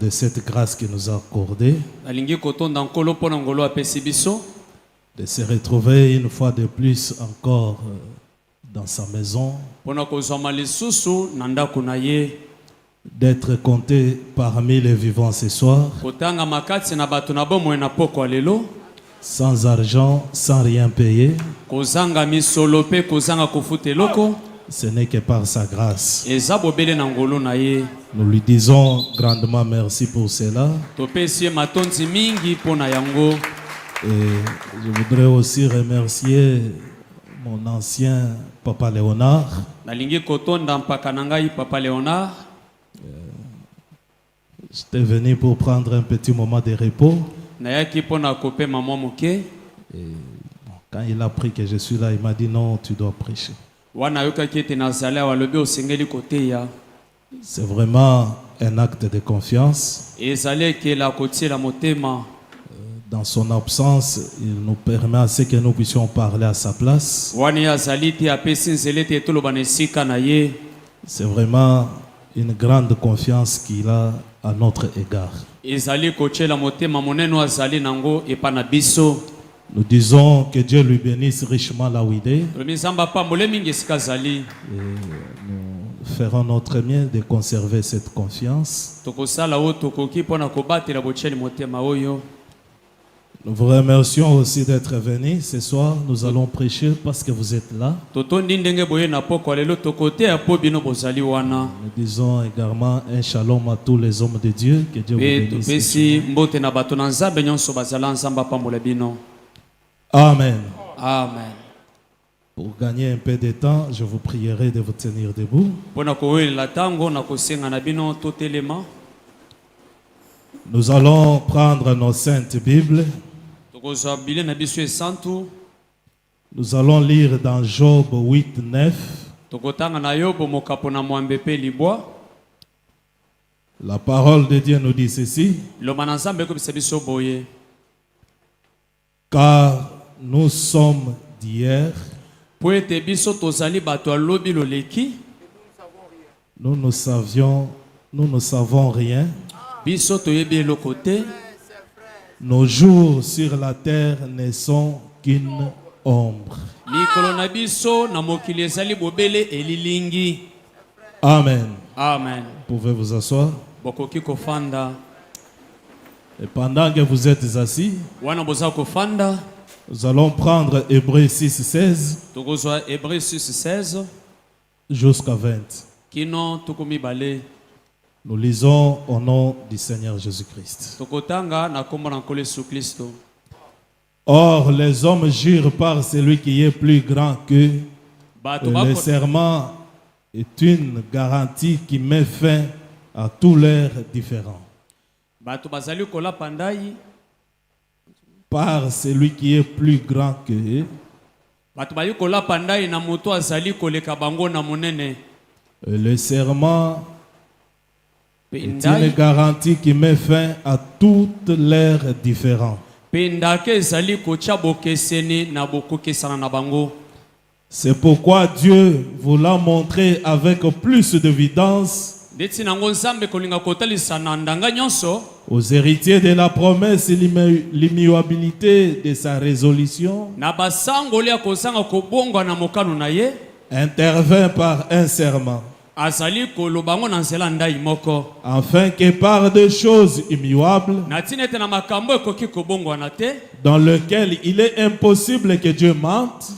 de cette grâce qu'il nous a accordée, de se retrouver une fois de plus encore dans sa maison, d'être compté parmi les vivants ce soir, sans argent, sans rien payer. Ce n'est que par sa grâce. Nous lui disons grandement merci pour cela. Et je voudrais aussi remercier mon ancien Papa Léonard. J'étais venu pour prendre un petit moment de repos. Et quand il a appris que je suis là, il m'a dit non, tu dois prêcher. C'est vraiment un acte de confiance. Dans son absence, il nous permet à ce que nous puissions parler à sa place. C'est vraiment une grande confiance qu'il a à notre égard. Nous disons que Dieu lui bénisse richement là où il est. Et nous ferons notre mieux de conserver cette confiance. Nous vous remercions aussi d'être venus ce soir. Nous allons prêcher parce que vous êtes là. Nous disons également un shalom à tous les hommes de Dieu. Que Dieu vous bénisse. Amen. Amen. Pour gagner un peu de temps, je vous prierai de vous tenir debout. Nous allons prendre nos saintes Bibles. Nous allons lire dans Job 8, 9. La parole de Dieu nous dit ceci. Car nous sommes d'hier. Nous ne savons rien. Nos jours sur la terre ne sont qu'une ombre. Amen. Amen. Vous pouvez vous asseoir. Et pendant que vous êtes assis, nous allons prendre Hébreux 6, 16 jusqu'à 20. Nous lisons au nom du Seigneur Jésus-Christ. Or, les hommes jurent par celui qui est plus grand qu'eux. Le serment est une garantie qui met fin à tous leurs différends. Par celui qui est plus grand qu'eux. Le serment est une garantie qui met fin à toutes leurs différends. C'est pourquoi Dieu vous l'a montré avec plus d'évidence aux héritiers de la promesse et l'immuabilité de sa résolution intervint par un serment. Afin que par des choses immuables dans lesquelles il est impossible que Dieu mente,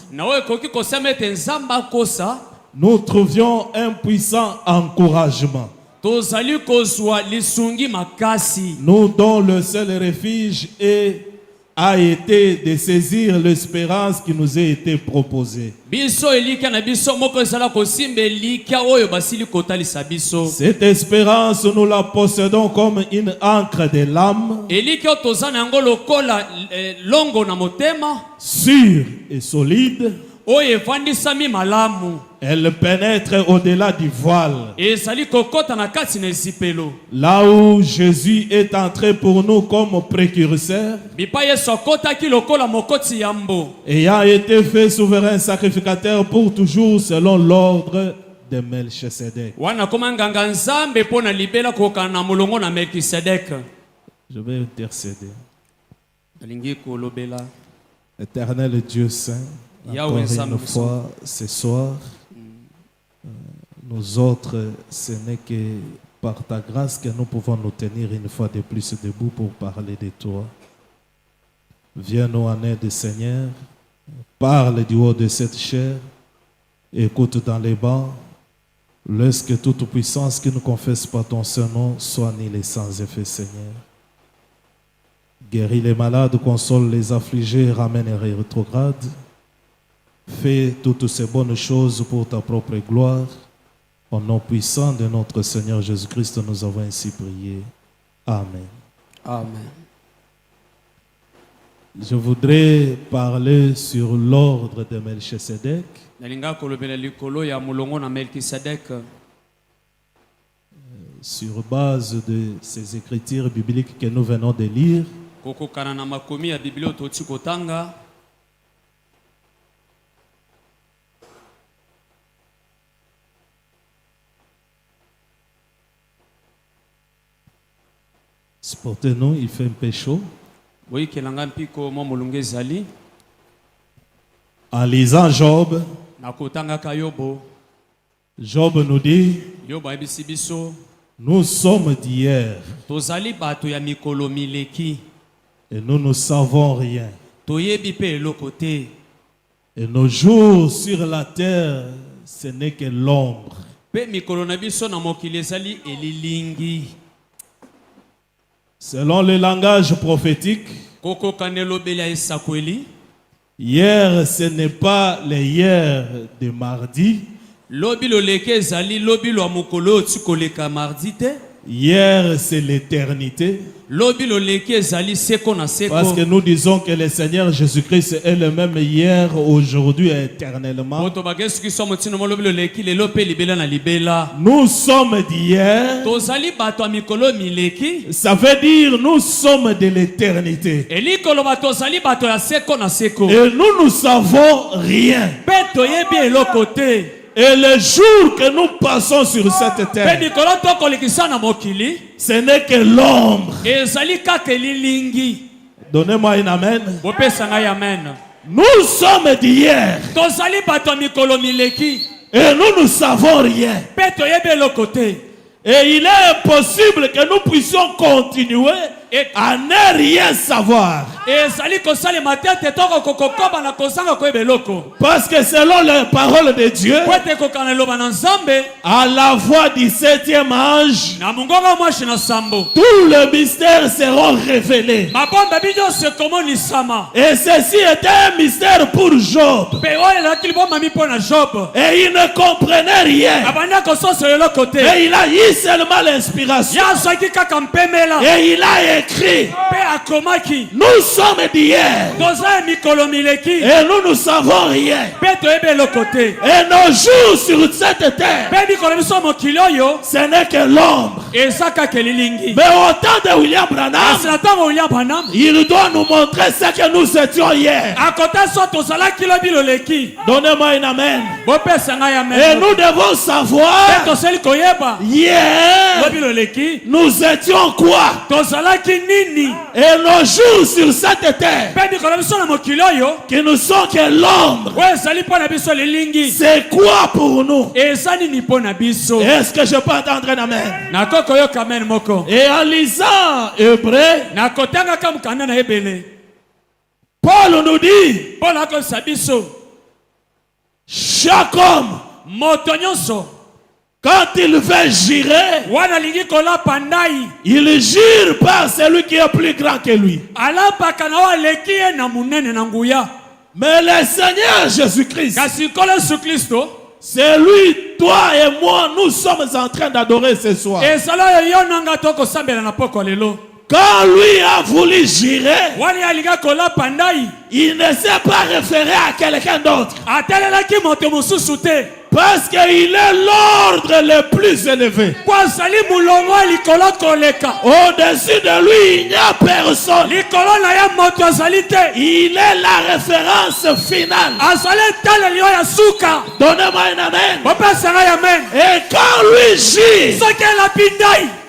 nous trouvions un puissant encouragement. Nous dont le seul refuge a été de saisir l'espérance qui nous a été proposée. Cette espérance, nous la possédons comme une ancre de l'âme, sûre et solide. Elle pénètre au-delà du voile. Là où Jésus est entré pour nous comme précurseur, ayant été fait souverain sacrificateur pour toujours selon l'ordre de Melchisedec. Je vais intercéder. Éternel Dieu Saint, encore une fois ce soir, nous autres, ce n'est que par ta grâce que nous pouvons nous tenir une fois de plus debout pour parler de toi. Viens-nous en aide, Seigneur. Parle du haut de cette chair. Écoute dans les bancs. Laisse que toute puissance qui ne confesse pas ton Saint-Nom soit annihilée sans effet, Seigneur. Guéris les malades, console les affligés, ramène les rétrogrades. Fais toutes ces bonnes choses pour ta propre gloire. Au nom puissant de notre Seigneur Jésus-Christ, nous avons ainsi prié. Amen. Amen. Je voudrais parler sur l'ordre de Melchisedec. Sur base de ces écritures bibliques que nous venons de lire. Supportez-nous, il fait un peu chaud. En lisant Job, Job nous dit, nous sommes d'hier et nous ne savons rien. Et nos jours sur la terre, ce n'est que l'ombre. Selon le langage prophétique, hier, ce n'est pas le hier de mardi. Hier, c'est l'éternité. Parce que nous disons que le Seigneur Jésus-Christ est le même hier, aujourd'hui et éternellement. Nous sommes d'hier. Ça veut dire nous sommes de l'éternité. Et nous ne savons rien. Et le jour que nous passons sur cette terre, ce n'est que l'ombre. Donnez-moi un amen. Nous sommes d'hier. Et nous ne savons rien. Et il est impossible que nous puissions continuer à ne rien savoir. Parce que selon la parole de Dieu, à la voix du 7e ange, tous les mystères seront révélés. Et ceci était un mystère pour Job. Et il ne comprenait rien. Et il a eu seulement l'inspiration. Et il a écrit, nous sommes d'hier et nous ne savons rien. Et nos jours sur cette terre, ce n'est que l'ombre. Mais au temps de William Branham, il doit nous montrer ce que nous étions hier. Donnez-moi un amen. Et nous devons savoir, hier, nous étions quoi? Et nos jours sur cette terre, qui ne sont que l'ombre, c'est quoi pour nous? Est-ce que je peux entendre un amen? Et en lisant Hébreu, Paul nous dit, chaque homme, quand il veut jurer, il jure par celui qui est plus grand que lui. Mais le Seigneur Jésus-Christ, c'est lui, toi et moi, nous sommes en train d'adorer ce soir. Quand lui a voulu jurer, il ne s'est pas référé à quelqu'un d'autre. Parce qu'il est l'ordre le plus élevé. Au-dessus de lui, il n'y a personne. Il est la référence finale. Donnez-moi un amen. Et quand lui gît,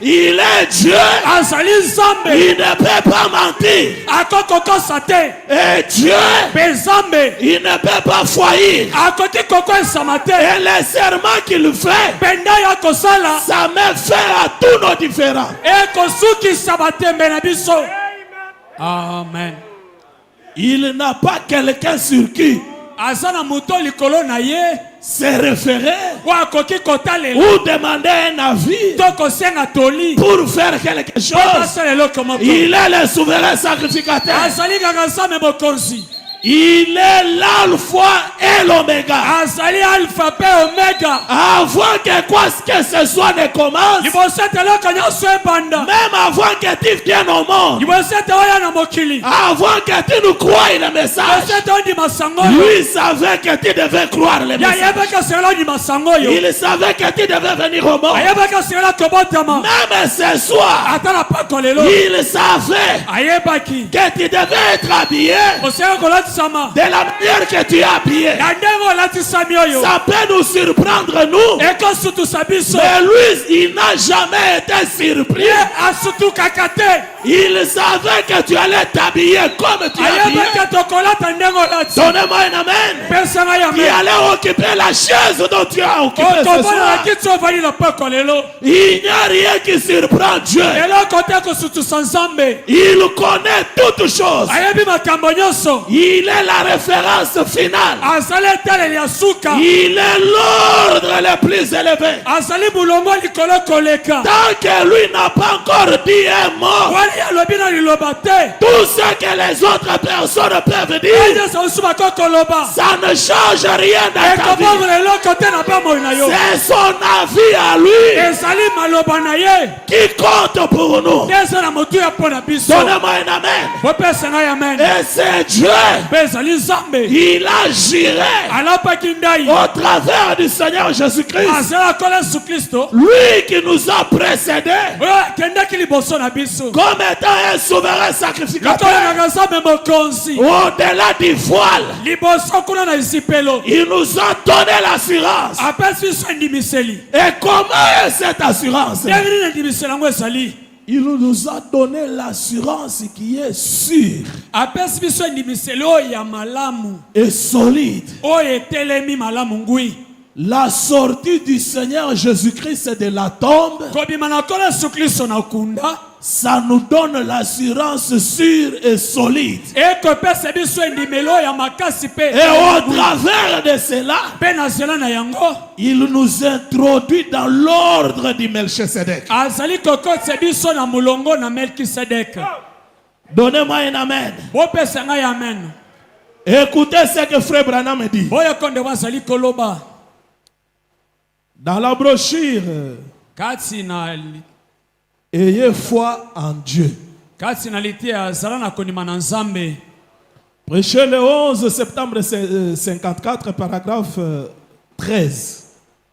il est Dieu. Il ne peut pas mentir. Et Dieu, il ne peut pas faillir. Et les serments qu'il fait, ça met fin à tous nos différends. Amen. Il n'a pas quelqu'un sur qui se référer ou demander un avis pour faire quelque chose. Il est le souverain sacrificateur. Il est l'alpha et l'oméga. Avant que quoi que ce soit ne commence, même avant que tu viennes au monde, avant que tu nous crois le message, lui savait que tu devais croire le message. Il savait que tu devais venir au monde. Même ce soir, il savait que tu devais être habillé de la manière que tu es habillé. Ça peut nous surprendre, nous. Mais lui, il n'a jamais été surpris. Il savait que tu allais t'habiller comme tu es habillé. Donnez-moi un amen. Qui allait occuper la chaise dont tu as occupé ce soir. Il n'y a rien qui surprend Dieu. Il connaît toutes choses. Il est la référence finale. Il est l'ordre le plus élevé. Tant que lui n'a pas encore dit un mot, tout ce que les autres personnes peuvent dire, ça ne change rien dans ta vie. C'est son avis à lui qui compte pour nous. Donnez-moi un amen. Et c'est Dieu. Il a géré au travers du Seigneur Jésus-Christ. Lui qui nous a précédés comme étant un souverain sacrificateur. Au-delà du voile, il nous a donné l'assurance. Et comment est cette assurance? Il nous a donné l'assurance qui est sûre et solide. La sortie du Seigneur Jésus-Christ de la tombe, ça nous donne l'assurance sûre et solide. Et au travers de cela, il nous introduit dans l'ordre du Melchisedec. Donnez-moi un amen. Écoutez ce que Frère Branham dit. Dans la brochure, ayez foi en Dieu. Prêché le 11 septembre 54, paragraphe 13.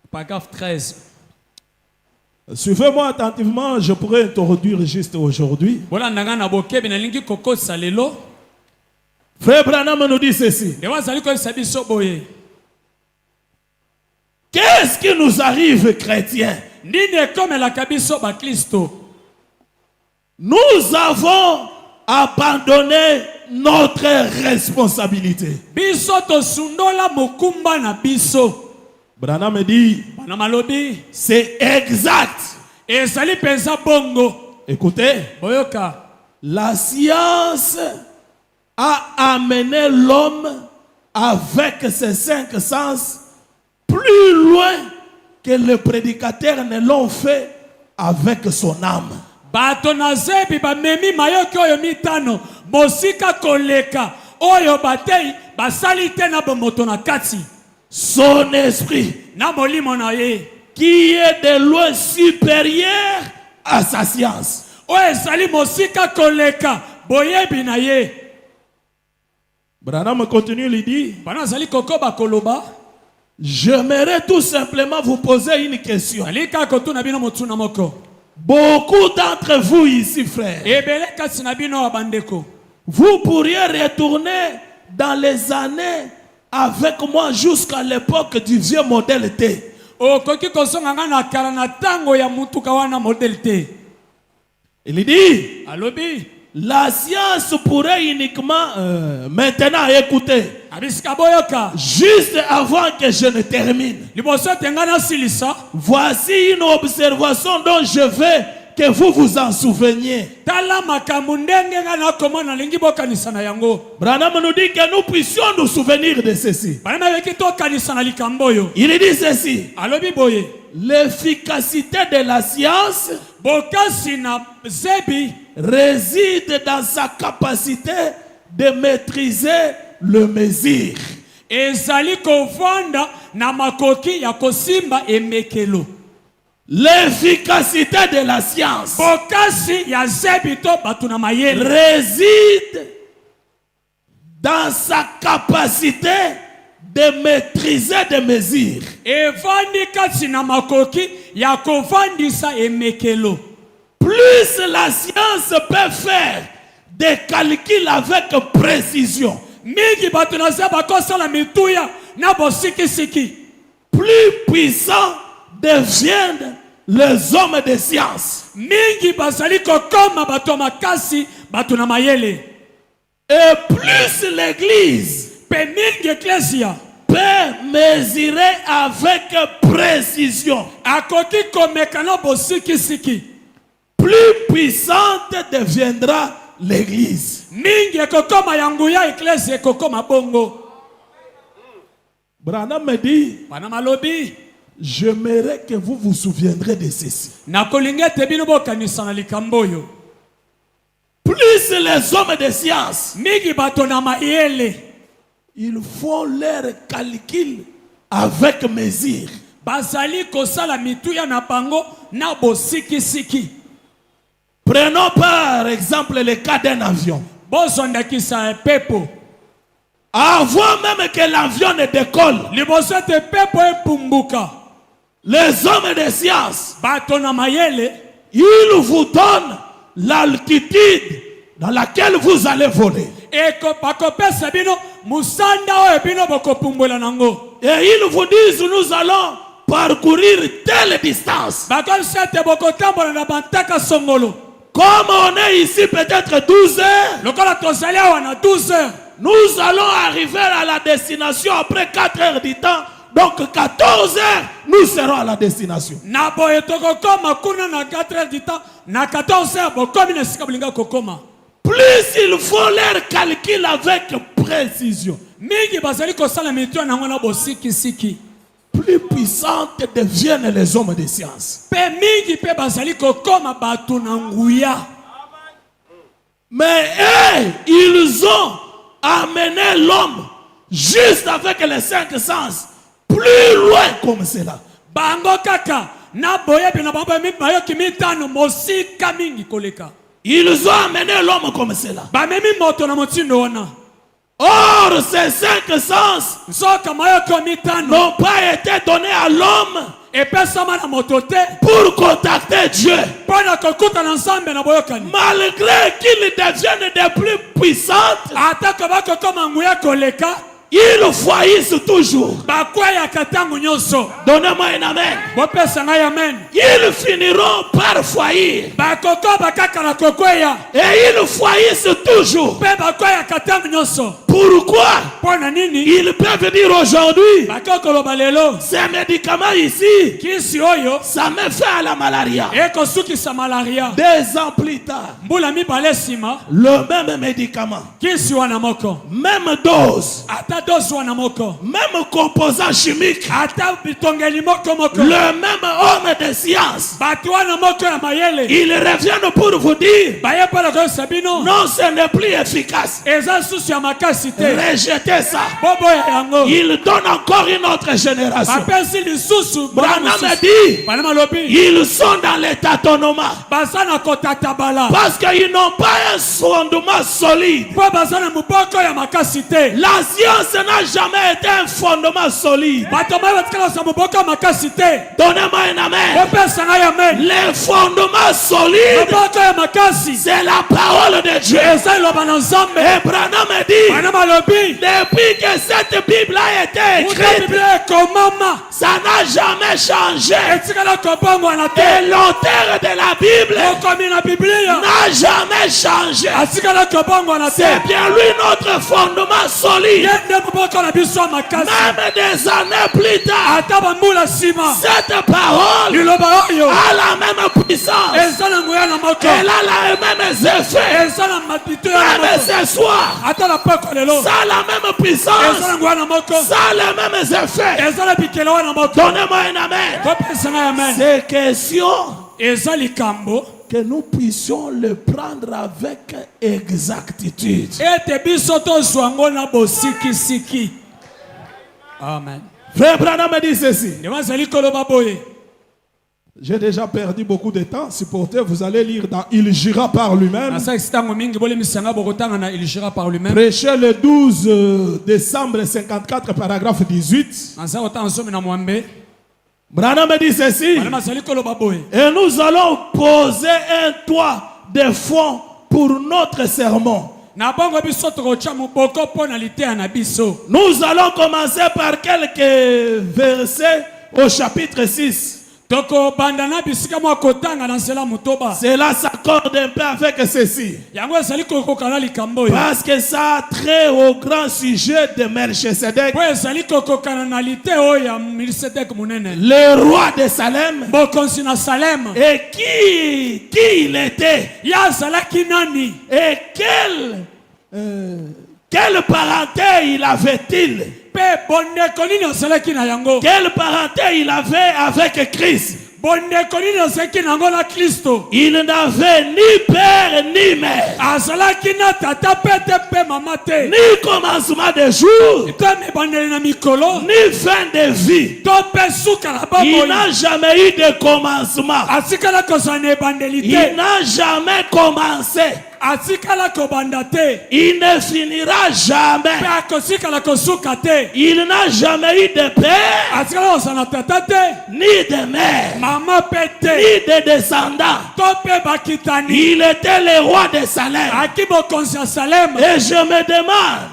Paragraphe 13. Suivez-moi attentivement, je pourrais introduire juste aujourd'hui. Frère Branham nous dit ceci. Qu'est-ce qui nous arrive, chrétiens? Nous avons abandonné notre responsabilité. Branham dit, c'est exact. Écoutez, la science a amené l'homme avec ses 5 sens plus loin que le prédicateur ne l'ont fait avec son âme. Son esprit qui est de loin supérieur à sa science. Branham continue, il dit, J'aimerais tout simplement vous poser une question. Beaucoup d'entre vous ici, frères, vous pourriez retourner dans les années avec moi jusqu'à l'époque du vieux modèle T. Il dit, la science pourrait uniquement maintenant écouter. Juste avant que je ne termine. Voici une observation dont je veux que vous vous en souveniez. Branham nous dit que nous puissions nous souvenir de ceci. Il dit ceci. L'efficacité de la science réside dans sa capacité de maîtriser le mesure. L'efficacité de la science réside dans sa capacité de maîtriser des mesures. Plus la science peut faire des calculs avec précision, plus puissants deviennent les hommes de science. Et plus l'Église peut mesurer avec précision, plus puissante deviendra l'Église. Branham me dit, j'aimerais que vous vous souviendrez de ceci. Plus les hommes de science, ils font leur calcul avec mesure. Prenons par exemple le cas d'un avion. Avant même que l'avion ne décolle, les hommes de science, ils vous donnent l'altitude dans laquelle vous allez voler. Et ils vous disent, nous allons parcourir telle distance. Comme on est ici peut-être 12 heures, nous allons arriver à la destination après 4 heures du temps. Donc 14 heures, nous serons à la destination. Plus il faut leur calcul avec précision, plus puissantes deviennent les hommes de science. Mais ils ont amené l'homme juste avec les 5 sens plus loin comme cela. Ils ont amené l'homme comme cela. Or, ces 5 sens n'ont pas été donnés à l'homme pour contacter Dieu. Malgré qu'ils deviennent des plus puissantes, ils faillissent toujours. Donnez-moi un amen. Ils finiront par faillir. Et ils faillissent toujours. Pourquoi? Ils peuvent dire aujourd'hui, ces médicaments ici, ça me fait à la malaria. 2 ans plus tard, le même médicament, même dose, même composant chimique, le même homme de science, ils reviennent pour vous dire, non, ce n'est plus efficace. Rejetez ça. Il donne encore une autre génération. Branham dit, ils sont dans les tâtonnements parce qu'ils n'ont pas un fondement solide. La science n'a jamais été un fondement solide. Donnez-moi un amen. Les fondements solides, c'est la parole de Dieu. Et Branham dit, depuis que cette Bible a été écrite, ça n'a jamais changé. Et l'auteur de la Bible n'a jamais changé. C'est bien lui notre fondement solide. Même des années plus tard, cette parole a la même puissance. Elle a les mêmes effets. Même ce soir, ça a la même puissance. Ça a les mêmes effets. Donnez-moi un amen. C'est question que nous puissions le prendre avec exactitude. Amen. Frère Branham me dit ceci. J'ai déjà perdu beaucoup de temps. Supporter, vous allez lire dans Il gira par lui-même. Prêché le 12 décembre 54, paragraphe 18. Branham me dit ceci. Et nous allons poser un toit de fond pour notre sermon. Nous allons commencer par quelques versets au chapitre 6. Cela s'accorde un peu avec ceci. Parce que ça a trait au grand sujet de Melchisedec, le roi de Salem. Et qui il était. Et quelle parenté il avait-il? Quelle parenté il avait avec Christ? Il n'avait ni père ni mère, ni commencement de jour, ni fin de vie. Il n'a jamais eu de commencement. Il n'a jamais commencé. Il ne finira jamais. Il n'a jamais eu de père, ni de mère, ni de descendants. Il était le roi de Salem. Et je me demande,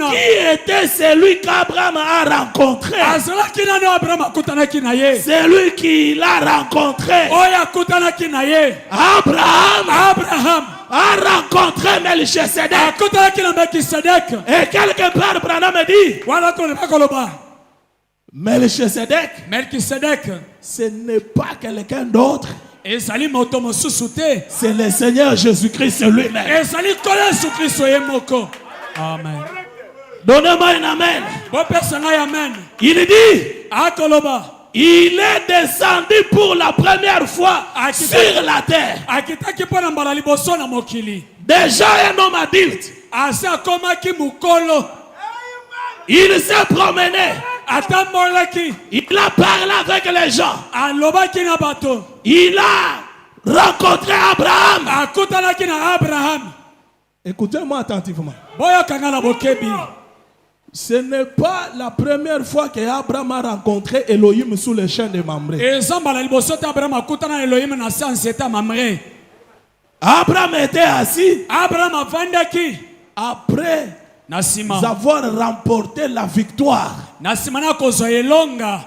qui était celui qu'Abraham a rencontré? Celui qu'il a rencontré. Abraham a rencontré Melchisedec. Et quelque part, Branham me dit, Melchisedec, ce n'est pas quelqu'un d'autre. C'est le Seigneur Jésus-Christ lui-même. Amen. Donnez-moi un amen. Il dit, il est descendu pour la première fois sur la terre. Déjà un homme adulte. Il s'est promené. Il a parlé avec les gens. Il a rencontré Abraham. Écoutez-moi attentivement. Ce n'est pas la première fois qu'Abraham a rencontré Elohim sous le chêne de Mamré. Abraham était assis. Après avoir remporté la victoire,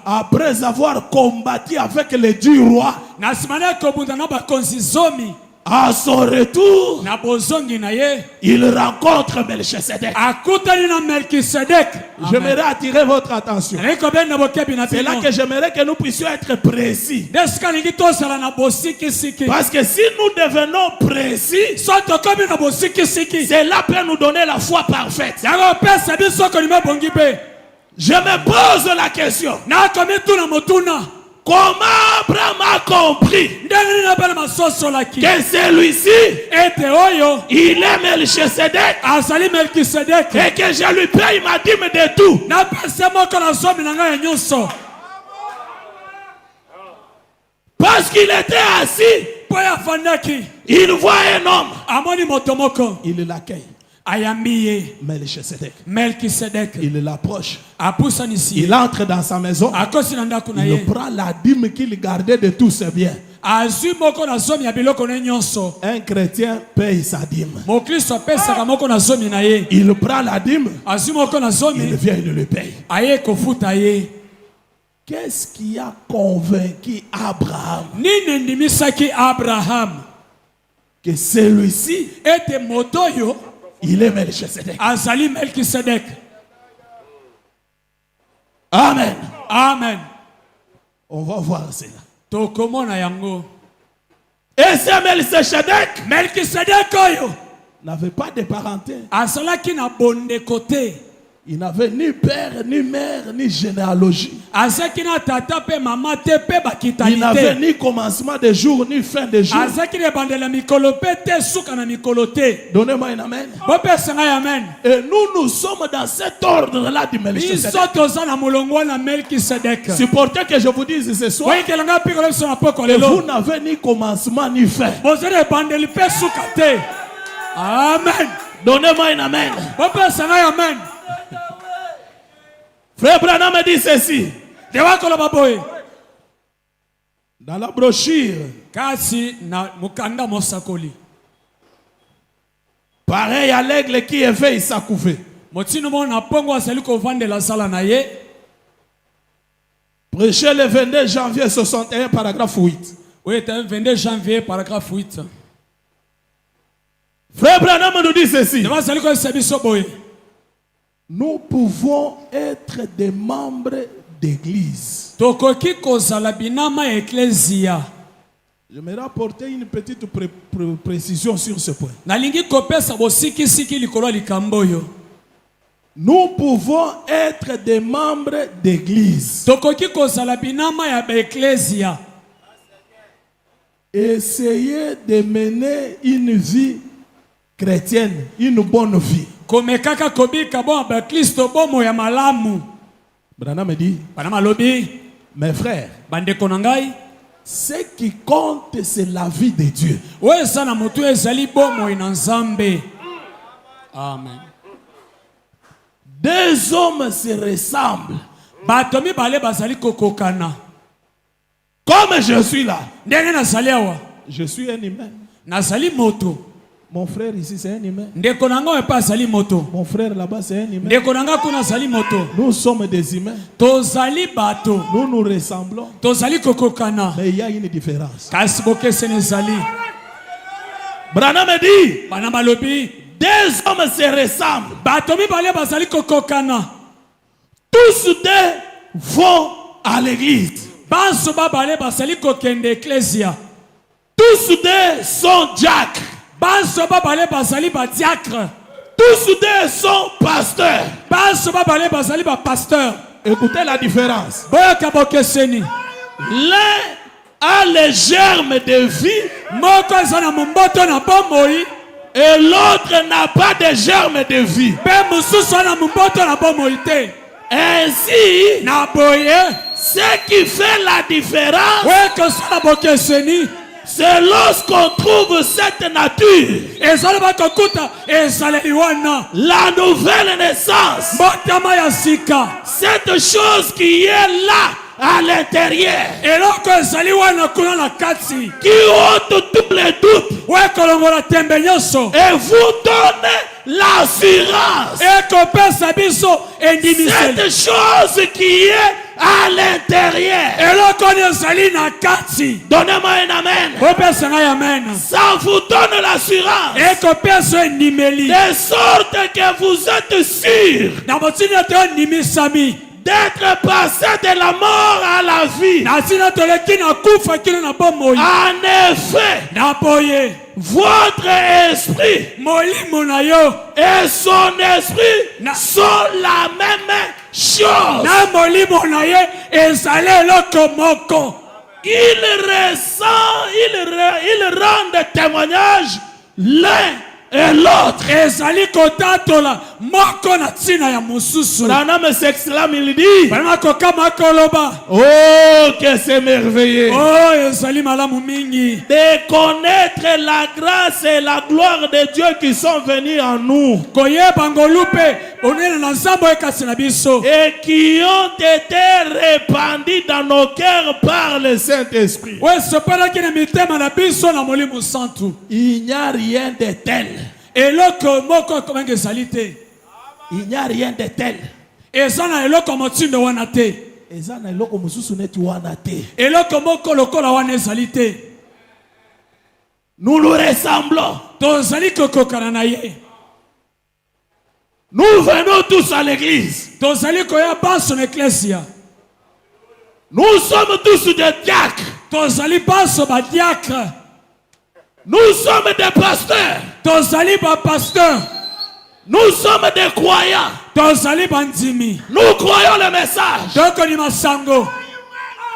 après avoir combattu avec les 10 rois, à son retour, il rencontre Melchisedec. J'aimerais attirer votre attention. C'est là que j'aimerais que nous puissions être précis. Parce que si nous devenons précis, cela peut nous donner la foi parfaite. Je me pose la question. Comment Abraham a compris que celui-ci, il est Melchisedec, et que je lui paye ma dîme de tout? Parce qu'il était assis, il voit un homme, il l'accueille. Melchisedec. Il l'approche. Il entre dans sa maison. Il prend la dîme qu'il gardait de tous ses biens. Un chrétien paye sa dîme. Il prend la dîme. Il vient et le paye. Qu'est-ce qui a convaincu Abraham que celui-ci il est Melchisedec? Amen. Amen. On va voir cela. Et c'est Melchisedec n'avait pas de parenté. Il n'avait ni père, ni mère, ni généalogie. Il n'avait ni commencement de jour, ni fin de jour. Donnez-moi un amen. Et nous sommes dans cet ordre-là du Melchisedec. C'est pour ça que je vous dis ce soir que vous n'avez ni commencement, ni fin. Amen. Donnez-moi un amen. Frère Branham me dit ceci. Dans la brochure. Pareil à l'aigle qui éveille sa couvée. Prêché le 22 janvier 61, paragraphe 8. Oui, 22 janvier, paragraphe 8. Frère Branham nous dit ceci. Nous pouvons être des membres d'église. Je vais rapporter une petite précision sur ce point. Nous pouvons être des membres d'église. Essayez de mener une vie chrétienne, une bonne vie. Branham me dit, mes frères, ce qui compte, c'est la vie de Dieu. Amen. Deux hommes se ressemblent. Comme je suis là, je suis un humain. Mon frère ici c'est un humain. Mon frère là-bas c'est un humain. Nous sommes des humains. Nous nous ressemblons. Mais il y a une différence. Branham me dit, deux hommes se ressemblent. Tous deux vont à l'église. Tous deux sont diacres. Tous deux sont pasteurs. Écoutez la différence. L'un a les germes de vie et l'autre n'a pas de germes de vie. Ainsi, ce qui fait la différence, c'est lorsqu'on trouve cette nature, la nouvelle naissance, cette chose qui est là à l'intérieur, qui ôte tous les doutes et vous donne l'assurance. Cette chose qui est à l'intérieur, donnez-moi un amen. Ça vous donne l'assurance, de sorte que vous êtes sûr d'être passé de la mort à la vie. En effet, votre esprit et son esprit sont la même chose. Ils rendent témoignage l'un et l'autre. moko na tina ya mususu. Branham s'exclame, il dit, Branham kokama koloba, oh, que c'est merveilleux oh, ezali malamu mingi. de connaître la grâce et la gloire de Dieu qui sont venus en nous Koyeba ngolupe, onene na nzambo ekasi na biso. et qui ont été répandus dans nos cœurs par le Saint-Esprit. Ouais, sepelaki na mitema na biso na molimo santu. Il n'y a rien de tel. Eloko moko komenge ezali te. Il n'y a rien de tel. Eza na eloko motindo wana te. Eza na eloko mosusu neti wana te. Eloko moko lokola wana ezali te. Nous nous ressemblons. Tozali kokokana na ye. Nous venons tous à l'église. Tozali koya baso na eklesia. Nous sommes tous des diacres. Tozali baso ba diacre. Nous sommes des pasteurs. Tozali ba pasteur. Nous sommes des croyants. Tozali ba ndimi. Nous croyons le message. Doko ni masango.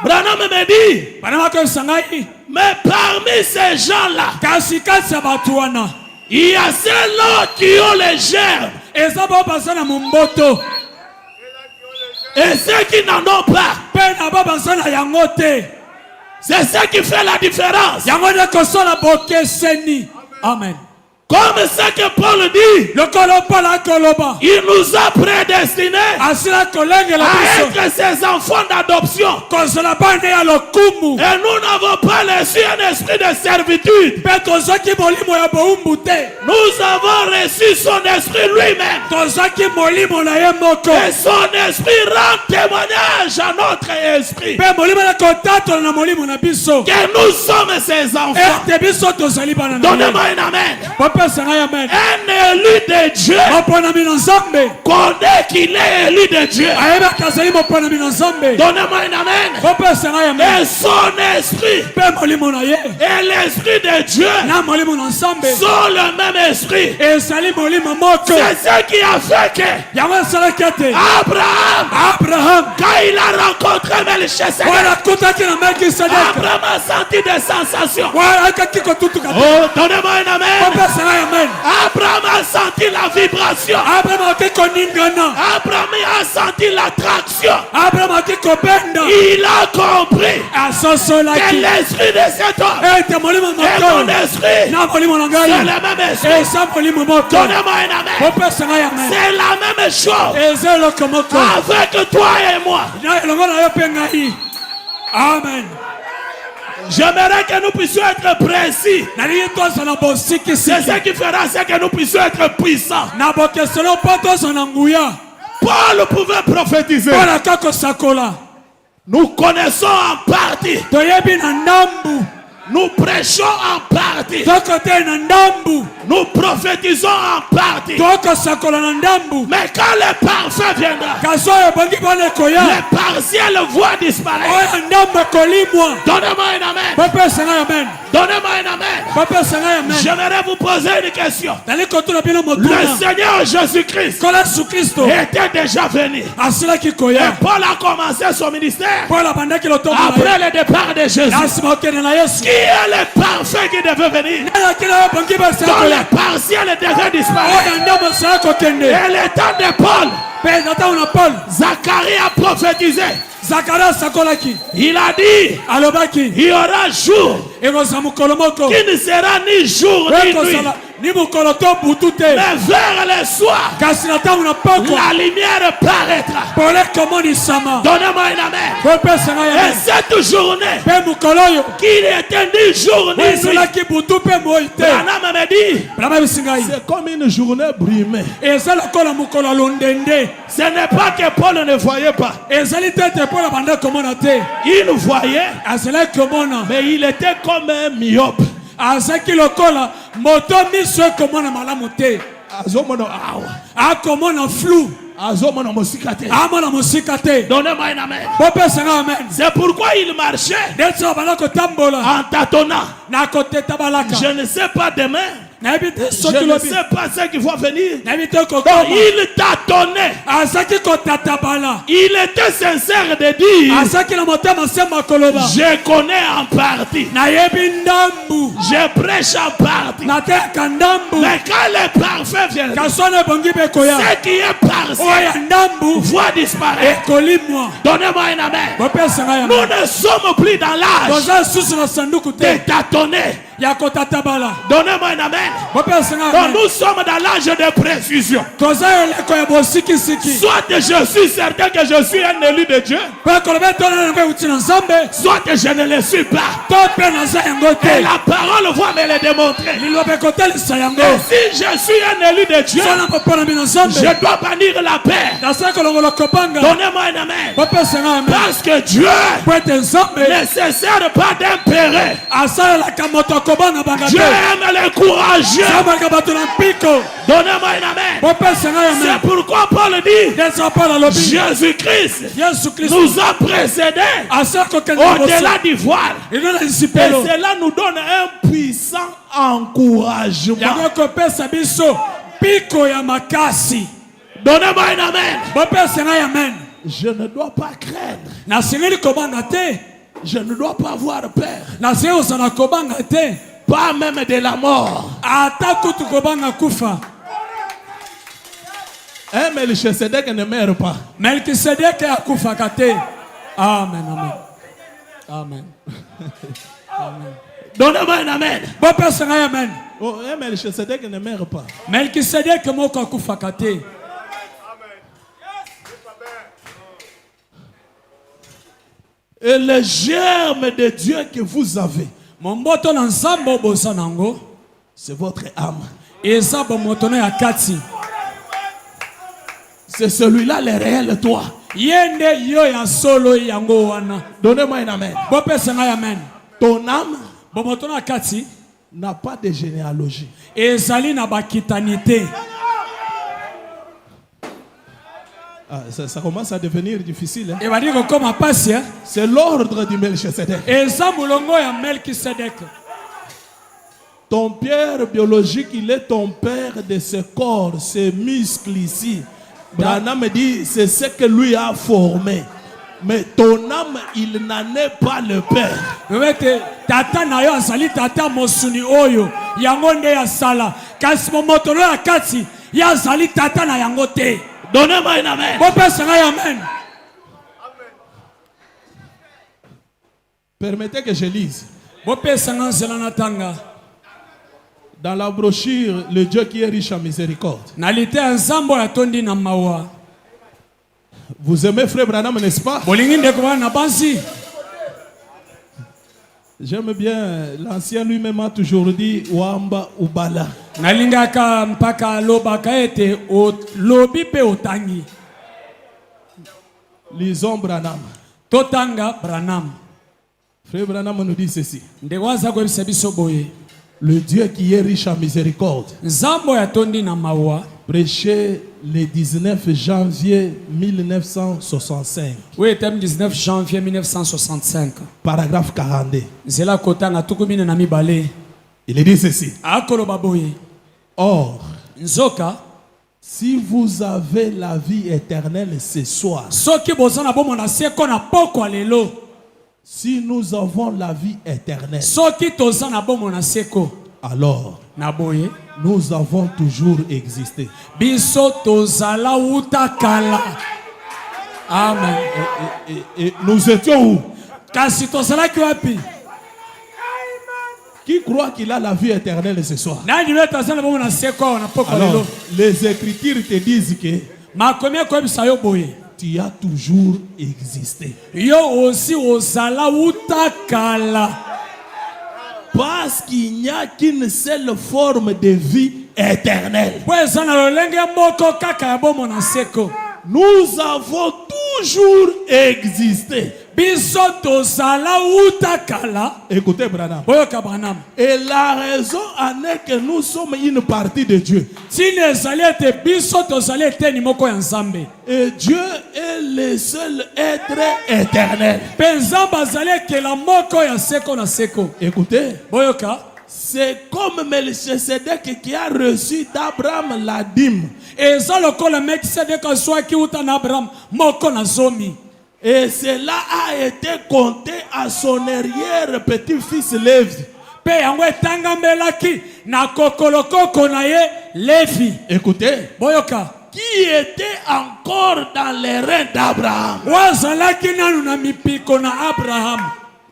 Branham me dit, Branham ko sangai. mais parmi ces gens-là, Kasi kasi batu wana. il y a ceux-là qui ont les germes Eza ba basana mumboto. et ceux qui n'en ont pas. Pena ba basana yango te. C'est ça qui fait la différence. Yango de kosola bokeseni. Amen. Comme ce que Paul dit, Lokolo pala koloba. il nous a prédestinés Asila kolenge la à biso. être ses enfants d'adoption. Kosola bande ya lokumu. Et nous n'avons pas reçu un esprit de servitude. Pe tozaki molimo ya boumbu te. Nous avons reçu son esprit lui-même. Tozaki molimo na ye moko. Et son esprit rend témoignage à notre esprit Pe molimo na kontato na molimo na biso. que nous sommes ses enfants. Ete biso tozali bana na ye. Donnez-moi un amen. Papa sanga ya men. Un élu de Dieu Moponami na nzambe. connaît qu'il est élu de Dieu. Ayeba kazali moponami na nzambe. Donnez-moi un amen. Papa sanga ya men. Et son esprit Pe molimo na ye. et l'esprit de Dieu Na molimo na nzambe. sont le même esprit. Ezali molimo moko. C'est ce qui a fait que Yango esalaki ete. Abraham, Abraham. quand il a rencontré Melchisedec, Wana kutaki na Melkisedek. Abraham a senti des sensations. Wana akaki kotutuka te. Oh, donnez-moi un amen. Papa sanga ya men. Abraham a senti la vibration. Abraham akaki koningana. Abraham a senti l'attraction. Abraham akaki kobenda. Il a compris que Asosolaki. l'esprit de cet homme Ete molimo et mon moko. esprit, Na molimo na c'est ngai. le même esprit. Esa molimo moko. Donnez-moi un amen. Papa sanga ya men. C'est la même chose Eza eloko moko. avec toi et moi. Na elongo na yo pe ngai. Amen. J'aimerais que nous puissions être précis. Nalingi tozala bosiki C'est siki. ce qui fera c'est que nous puissions être puissants. Na bokeselo po tozala nguya. Paul pouvait prophétiser. Mpona kaka sakola. Nous connaissons en partie. Toyebi na ndambu. Nous prêchons en partie. Tokote na ndambu. Nous prophétisons en partie. Tokosakola na ndambu. Mais quand le parfait viendra, Kaso ebongi bana koya. les partiels voient disparaître. Oya ndambu ekolimwa. Donnez-moi un amen. Papa sanga ya men. Donnez-moi un amen. Papa sanga ya men. J'aimerais vous poser une question. Dali kotuna bino Le motuna. Seigneur Jésus-Christ Kola Yesu Kristo. était déjà venu. Asilaki Et koya. Paul a commencé son ministère Paul abandaki lotomo na ye. après le départ de Jésus. Nasima okende na Yesu. Qui est le parfait qui devait venir? Nana kila ebongi Dans basakola. les partiels devait disparaître. Oya ndambu esala kokende. Et le temps de Paul, Pe ntango na Paul. Zacharie a prophétisé. Zakaria asakolaki. Il a dit, Alobaki. il y aura jour Ekozala mokolo moko. qui ne sera ni jour ni nuit, Ekozala ni mokolo to butu te. mais vers le soir, Kasi na ntango na pokwa. la lumière paraîtra. Pole komonisama. Donnez-moi un amen. Popesanga ya Et men. cette journée, Pe mokolo oyo. qu'il était ni jour ni nuit, Esalaki butu pe moi te. Branham me dit, Brama bisingai. c'est comme une journée brumée. Eza lokola mokolo londende. Ce n'est pas que Paul ne voyait pas. Ezali te te mpo na banda komona te. Il voyait, Azalaki komona. mais il était comme un myope. Azalaki lokola moto miso ekomona malamu te. Azomona awa. Akomona flou. Azomona mosika te. Amona mosika te. Donnez-moi un amen. Popesanga amen. C'est pourquoi il marchait Ndetso bana kotambola. en tâtonnant. Na koteta balaka. Je ne sais pas demain Je ne sais pas ce qui va venir. Donc il tâtonnait. Il était sincère de dire, je connais en partie. Je prêche en partie. Mais quand le parfait vient, ce qui est parfait voit disparaître. Donnez-moi un amen. Nous ne sommes plus dans l'âge de tâtonner. Donnez-moi un amen. Donc nous sommes dans l'âge de précision. Soit je suis certain que je suis un élu de Dieu, soit je ne le suis pas. Et la parole va me le démontrer. Et si je suis un élu de Dieu, je dois bannir la paix. Donnez-moi un amen. Parce que Dieu ne se sert pas d'impéré. Dieu aime les courageux. Donnez-moi un amen. C'est pourquoi Paul dit, Jésus-Christ nous a précédés au-delà du voile. Et cela nous donne un puissant encouragement. Donnez-moi un amen. Je ne dois pas craindre. Je ne dois pas avoir peur. Pas même de la mort. Melchisedec ne meurt pas. Amen. Amen. Amen. Donnez-moi un amen. Amen. Oh, Melchisedec ne meurt pas. Melchisedec moko akufaka te. Et le germe de Dieu que vous avez, c'est votre âme. C'est celui-là le réel toi. Donnez-moi un amen. Ton âme n'a pas de généalogie. Ça commence à devenir difficile. Hein? C'est l'ordre du Melchisedec. Ton père biologique, il est ton père de ce corps, ces muscles ici. Branham me dit, c'est ce que lui a formé. Mais ton âme, il n'en est pas le père. Tata na yo azali tata mosuni oyo yango nde ya sala kasi momotolo ya kati ya azali tata na yango te. Donnez-moi un amen. Amen. Permettez que je lise. Dans la brochure, le Dieu qui est riche en miséricorde. Vous aimez Frère Branham, n'est-ce pas? J'aime bien, l'ancien lui-même a toujours dit Wamba Ubala. Lisons Branham. Frère Branham nous dit ceci. Le Dieu qui est riche en miséricorde. Prêché le 19 janvier 1965. Oui, 19 janvier 1965. Paragraphe 42. Il dit ceci. Or, si vous avez la vie éternelle ce soir, si nous avons la vie éternelle, alors nous avons toujours existé. Amen. Et nous étions où? Qui croit qu'il a la vie éternelle ce soir? Alors, les Écritures te disent que tu as toujours existé. Parce qu'il n'y a qu'une seule forme de vie éternelle. Nous avons toujours existé. Écoutez Branham. Et la raison en est que nous sommes une partie de Dieu. Et Dieu est le seul être éternel. Écoutez. c'est comme Melchisedec qui a reçu d'Abraham la dîme. Et ça le col Melchisedec soit qui ou tan Abraham moko na zomi. Et cela a été compté à son arrière petit-fils Lévi. Pe yango etangamelaki na kokolokoko na ye Lévi. Écoutez. Boyoka. Qui était encore dans les reins d'Abraham. Wazalaki nanu na mipiko na Abraham.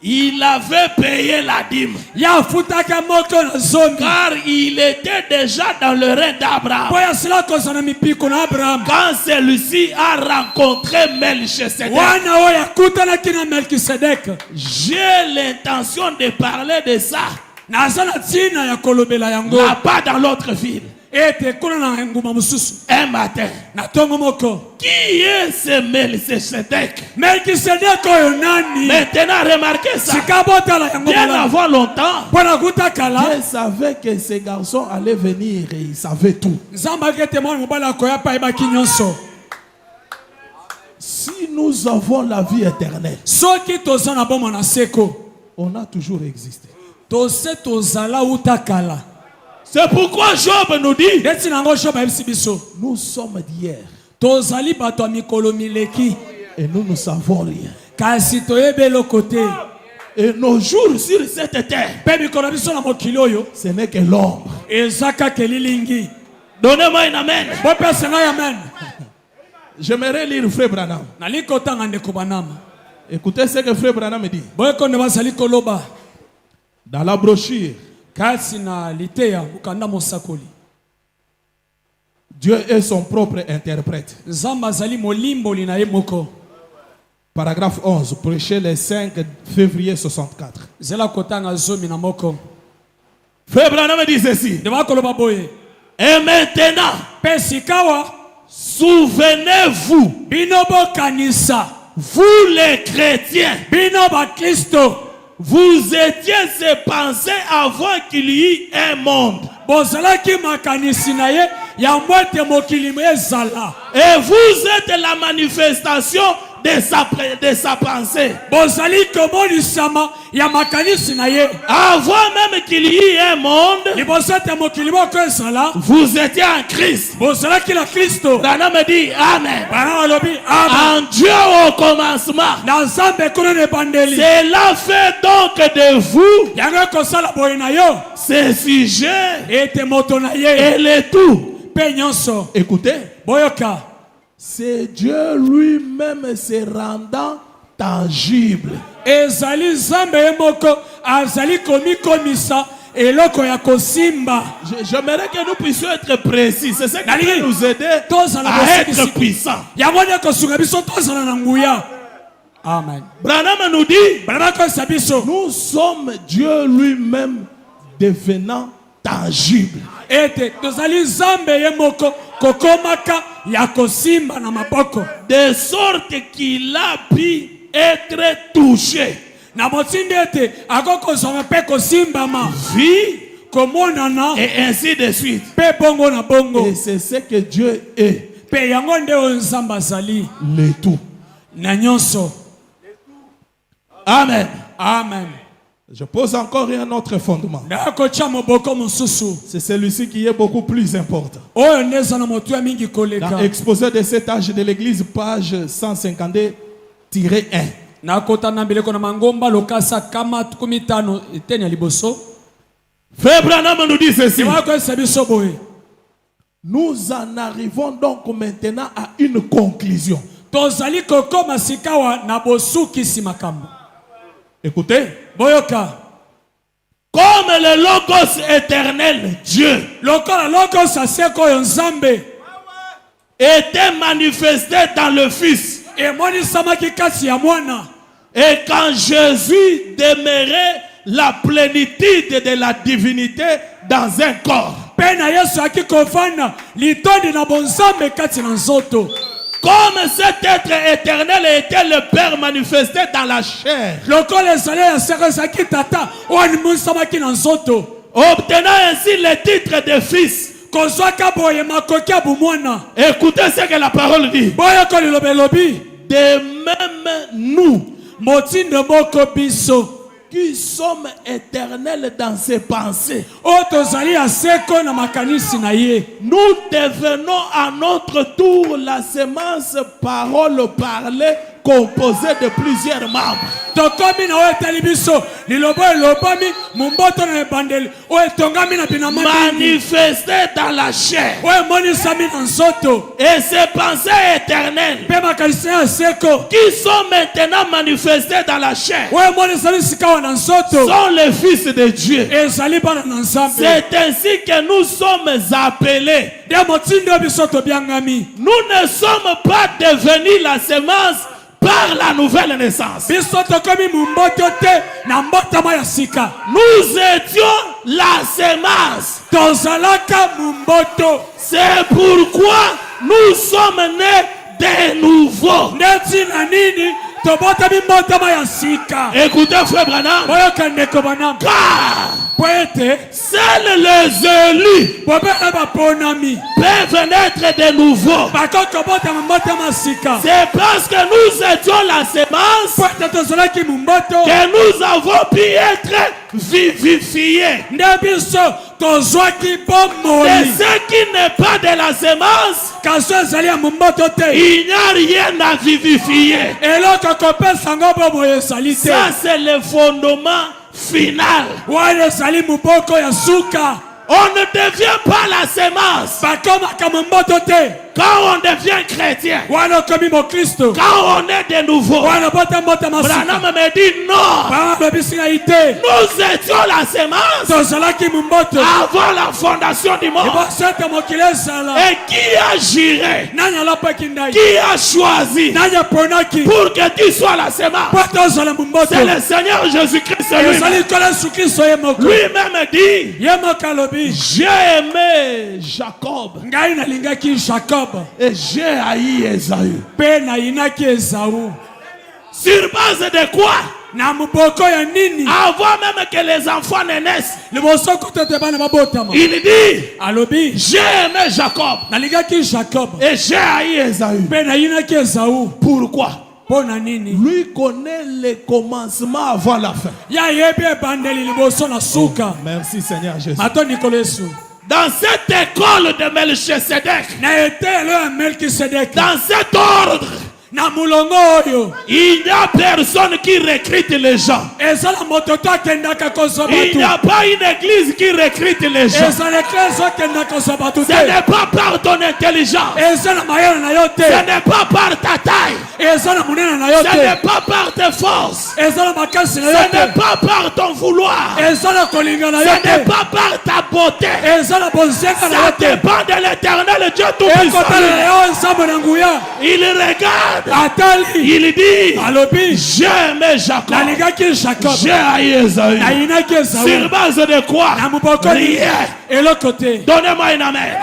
Il avait payé la dîme. Ya futaka moko na zomi. Car il était déjà dans le rein d'Abraham. Boya sila kosa na mipiko na Abraham. Quand celui-ci a rencontré Melchisedec. Wana oya kutana kina Melchisedec. J'ai l'intention de parler de ça. Nazana tina ya kolobela yango. Là-bas dans l'autre ville. Un matin. Qui est ce Melchisedec? Maintenant remarquez ça. Bien avant longtemps, Dieu savait que ces garçons allaient venir et ils savaient tout. Si nous avons la vie éternelle, on a toujours existé. C'est pourquoi Job nous dit, nous sommes d'hier et nous ne savons rien. Et nos jours sur cette terre, ce n'est que l'ombre. Donnez-moi un amen. J'aimerais lire Frère Branham. Écoutez ce que Frère Branham me dit. Dans la brochure, Dieu est son propre interprète. Paragraphe 11, prêché le 5 février 64. Frère Branham dit ceci. Et maintenant, souvenez-vous, vous les chrétiens, vous étiez ces pensées avant qu'il y ait un monde. Et vous êtes la manifestation de sa pensée. Avant même qu'il y ait un monde, vous étiez en Christ. Branham me dit Amen. En Dieu au commencement. Cela fait donc de vous ce sujet et le tout. Écoutez. C'est Dieu lui-même se rendant tangible. J'aimerais que nous puissions être précis. C'est ce qui peut nous aider à être puissants. Amen. Branham nous dit, nous sommes Dieu lui-même devenant tangible. De sorte qu'il a pu être touché. Vie et ainsi de suite. Et c'est ce que Dieu est. Le tout. Amen. Amen. Je pose encore un autre fondement. C'est celui-ci qui est beaucoup plus important. Dans l'exposé de cet âge de l'église, page 152-1. Frère Branham nous dit ceci. Nous en arrivons donc maintenant à une conclusion. Écoutez. Comme le Logos éternel, Dieu, était manifesté dans le Fils. Et quand Jésus demeurait la plénitude de la divinité dans un corps. Comme cet être éternel était le Père manifesté dans la chair. Obtenant ainsi le titre de Fils. Écoutez ce que la parole dit. De même nous, qui sommes éternels dans ses pensées. Nous devenons à notre tour la semence parole parlée composée de plusieurs membres. Manifesté dans la chair. Et ces pensées éternelles qui sont maintenant manifestées dans la chair sont les fils de Dieu. C'est ainsi que nous sommes appelés. Nous ne sommes pas devenus la semence par la nouvelle naissance. Nous étions la semence. C'est pourquoi nous sommes nés de nouveau. Écoutez, frère Branham. Car seuls les élus peuvent naître de nouveau. C'est parce que nous étions la semence que nous avons pu être vivifiés. Et ce qui n'est pas de la semence, il n'y a rien à vivifier. Ça, c'est le fondement final. On ne devient pas la semence quand on devient chrétien. Quand on est de nouveau. Branham me dit non. Nous étions la semence avant la fondation du monde. Et qui a juré? Qui a choisi pour que tu sois la semence? C'est le Seigneur Jésus-Christ lui-même dit, j'ai aimé Jacob et j'ai haï Esaü. Sur base de quoi? Avant même que les enfants ne naissent, il dit, j'ai aimé Jacob et j'ai haï Esaü. Pourquoi? Lui connaît les commencements avant la fin. Merci Seigneur Jésus. Dans cette école de Melchisedec, dans cet ordre, il n'y a personne qui recrute les gens. Il n'y a pas une église qui recrute les gens. Ce n'est pas par ton intelligence. Ce n'est pas par ta taille. Ce n'est pas par tes forces. Ce n'est pas par ton vouloir. Ce n'est pas par ta beauté. Ça dépend de l'Éternel Dieu Tout-Puissant. Il regarde. Il dit, j'ai aimé Jacob, j'ai haï Esaü. Sur base de quoi? Rien. Donnez-moi une amen.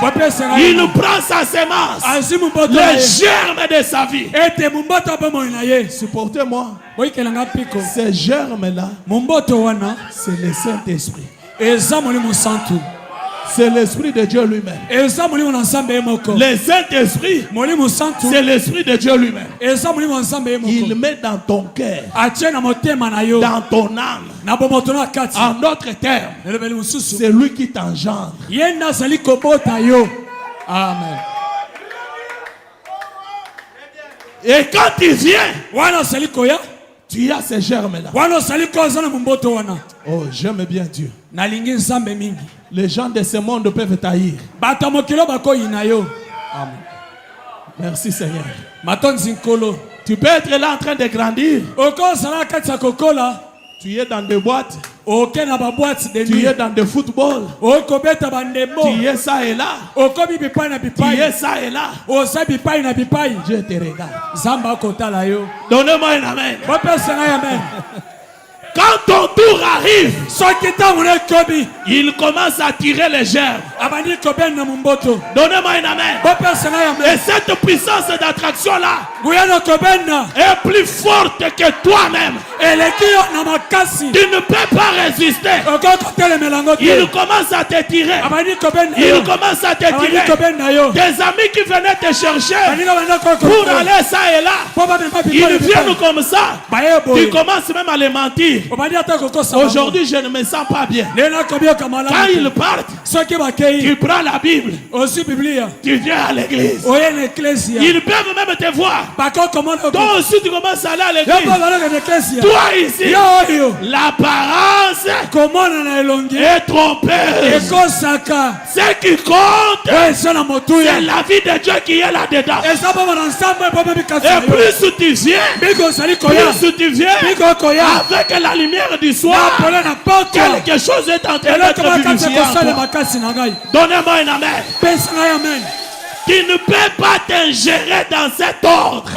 Il prend sa semence, le germe de sa vie. Supportez-moi. Ces germes-là, c'est le Saint-Esprit. C'est l'Esprit de Dieu lui-même. Le Saint-Esprit, c'est l'Esprit de Dieu lui-même. Il met dans ton cœur, dans ton âme, en d'autres termes, c'est lui qui t'engendre. Amen. Et quand il vient, tu as ces germes-là. Oh, j'aime bien Dieu. Les gens de ce monde peuvent taillir. Amen. Merci Seigneur. Tu peux être là en train de grandir. Tu es dans des boîtes. Tu es dans des football. Tu es ça et là. Tu es ça et là. Je te regarde. Donnez-moi un amen. Quand ton tour arrive, Il commence à tirer les gerbes. Donnez-moi une amen. Et cette puissance d'attraction-là est plus forte que toi-même. Tu ne peux pas résister. Il commence à te tirer. Il commence à te tirer. Des amis qui venaient te chercher pour aller ça et là, ils viennent comme ça. Tu commences même à les mentir. Aujourd'hui, je ne me sens pas bien. Quand ils partent, tu prends la Bible. Tu viens à l'église. Ils peuvent même te voir. Toi aussi, tu commences à aller à l'église. Toi ici, l'apparence est trompeuse. Ce qui compte, c'est la vie de Dieu qui est là-dedans. Et plus tu viens, avec la lumière du soir, quelque chose est en train d'être vivifié en toi. Donnez-moi une amen. Tu ne peux pas t'ingérer dans cet ordre.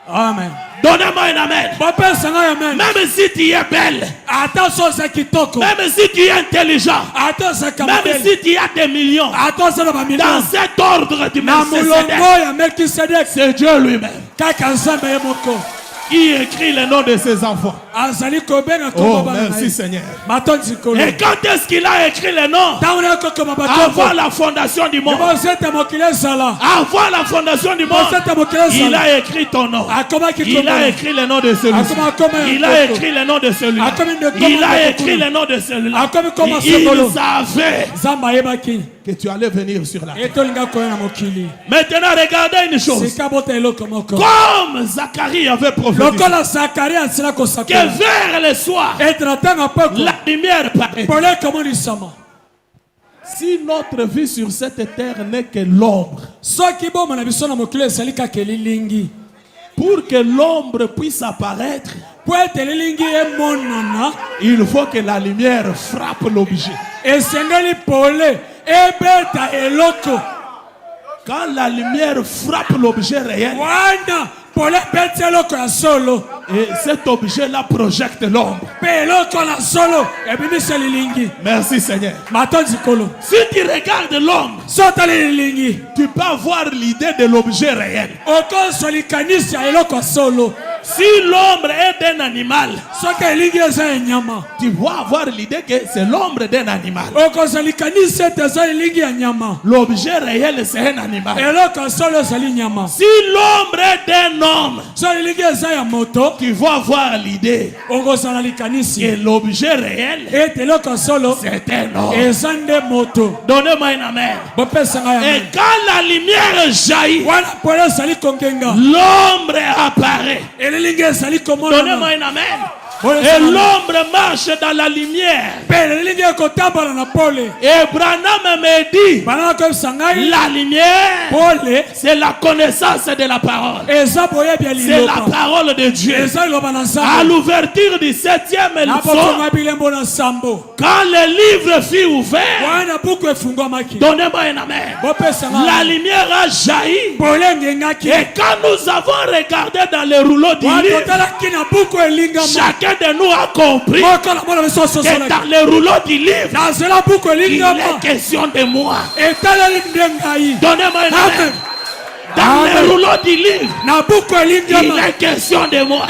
Amen. Donnez-moi une amen. Même si tu es belle, même si tu es intelligent, même si tu as des millions, dans cet ordre du Melchisedec, c'est Dieu lui-même qui écrit le nom de ses enfants. Oh, merci Seigneur. Et quand est-ce qu'il a écrit le nom? Avant la fondation du monde. Avant la fondation du monde, il a écrit ton nom. Il a écrit le nom de celui-ci. Il a écrit le nom de celui-là. Il a écrit le nom de celui-là. Il savait que tu allais venir sur la terre. Maintenant, regardez une chose. Comme Zacharie avait prophétisé que vers le soir, la lumière paraît. Si notre vie sur cette terre n'est que l'ombre, pour que l'ombre puisse apparaître, il faut que la lumière frappe l'objet. Quand la lumière frappe l'objet réel, et cet objet-là projette l'ombre. Merci Seigneur. Si tu regardes l'ombre, tu peux avoir l'idée de l'objet réel. Si l'ombre est d'un animal, tu vas avoir l'idée que c'est l'ombre d'un animal. L'objet réel, c'est un animal. Si l'ombre est d'un homme, tu vas avoir l'idée que l'objet réel, c'est un homme. Donnez-moi une amen. Et quand la lumière jaillit, l'ombre apparaît. Donnez-moi une amen. Et l'ombre marche dans la lumière. Et Branham me dit, la lumière, c'est la connaissance de la parole. C'est la parole de Dieu. À l'ouverture du 7e leçon, quand le livre fut ouvert, donnez-moi une amen, la lumière a jailli. Et quand nous avons regardé dans le rouleau du livre, chacun de nous a compris que dans le rouleau du livre, il est question de moi. Donnez-moi une amen. Dans le rouleau du livre, il est question de moi.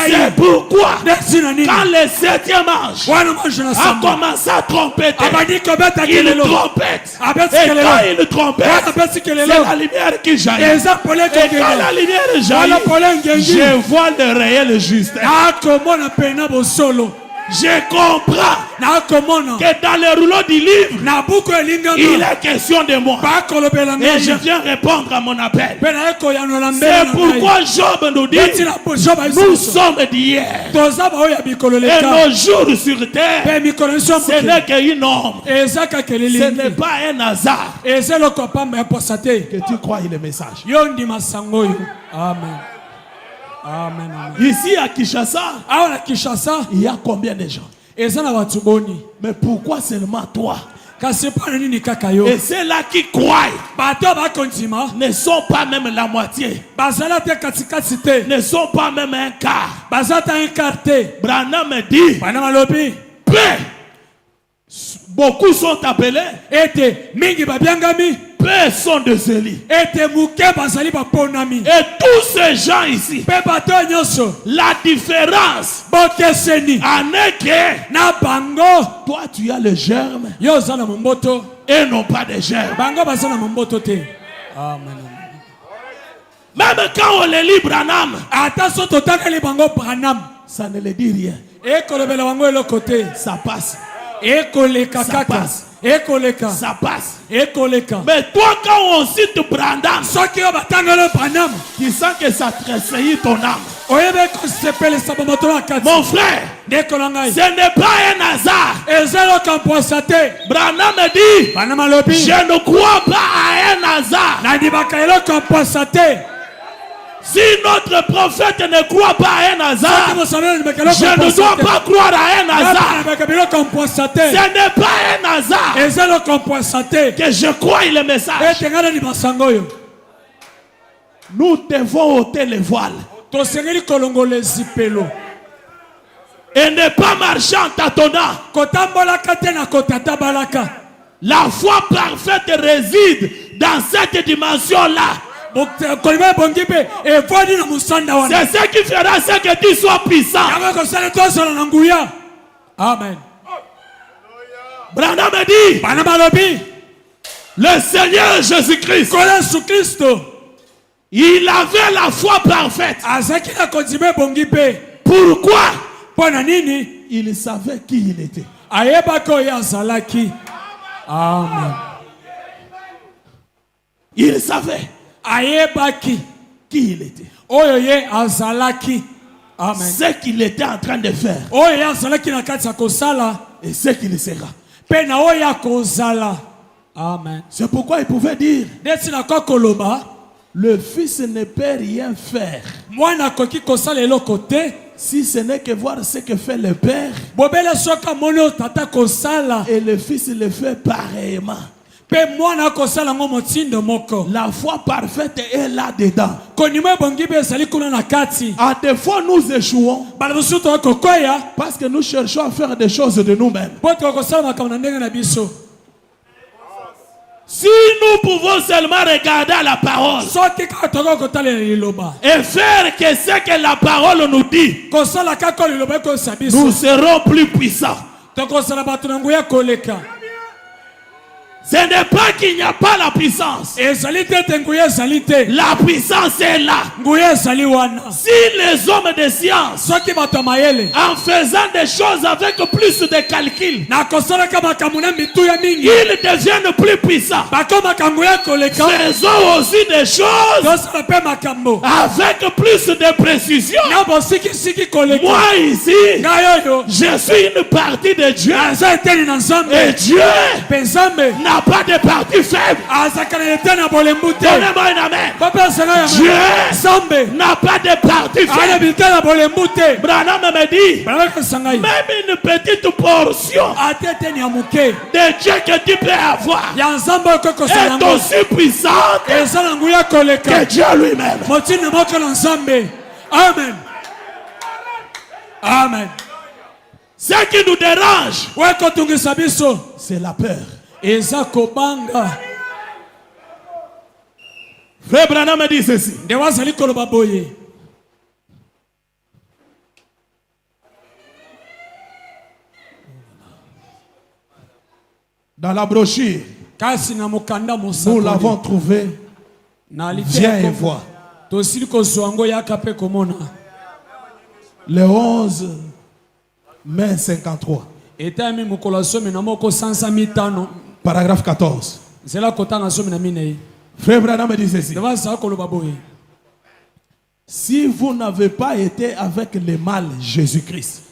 C'est pourquoi quand le 7e ange a commencé à trompeter, il trompette. Et quand il trompette, c'est la lumière qui jaillit. Et quand la lumière jaillit, je vois le réel juste. Je comprends que dans le rouleau du livre, il est question de moi. Et je viens répondre à mon appel. C'est pourquoi Job nous dit, nous sommes d'hier. Et nos jours sur terre, ce n'est qu'une ombre. Ce n'est pas un hasard. Que tu crois le message. Amen. Amen, amen. Ici à Kinshasa, il y a combien de gens? Mais pourquoi seulement toi? Et ceux-là qui croient ne sont pas même la moitié. Ne sont pas même un quart. Branham me dit, beaucoup sont appelés. Peu sont des élus. Et tous ces gens ici, la différence en est que toi tu as le germe et non pas de germe. Même quand on les lit Branham, ça ne le dit rien. Ça passe. Ça passe. Ça passe. Mais toi, quand on cite Branham, tu sens que ça tressaillit ton âme. Mon frère, ce n'est pas un hasard. Branham me dit, je ne crois pas à un hasard. Si notre prophète ne croit pas à un hasard, je ne dois pas croire à un hasard. Ce n'est pas un hasard que je croie le message. Nous devons ôter les voiles et ne pas marcher en tâtonnant. La foi parfaite réside dans cette dimension-là. C'est ce qui fera ce que tu sois puissant. Amen. Branham me dit, le Seigneur Jésus-Christ, il avait la foi parfaite. Pourquoi? Il savait qui il était. Amen. Il savait qui il était. Amen. Ce qu'il était en train de faire et ce qu'il sera. Amen. C'est pourquoi il pouvait dire, le fils ne peut rien faire si ce n'est que voir ce que fait le père, et le fils le fait pareillement. La foi parfaite est là-dedans. À des fois, nous échouons parce que nous cherchons à faire des choses de nous-mêmes. Si nous pouvons seulement regarder à la parole et faire que ce que la parole nous dit, nous serons plus puissants. Ce n'est pas qu'il n'y a pas la puissance. La puissance est là. Si les hommes de science, en faisant des choses avec plus de calcul, ils deviennent plus puissants. Faisons aussi des choses avec plus de précision. Moi ici, je suis une partie de Dieu. Et Dieu n'a pas de partie faible. Donnez-moi une amen. Dieu n'a pas de partie faible. Branham me dit, même une petite portion de Dieu que tu peux avoir est aussi puissante que Dieu lui-même. Amen. Amen. Ce qui nous dérange, c'est la peur. Frère Branham me dit ceci. Dans la brochure, nous l'avons trouvé. Viens et vois. Le 11 mai 53. Paragraphe 14. Frère Branham me dit ceci. Si vous n'avez pas été avec le mal Jésus-Christ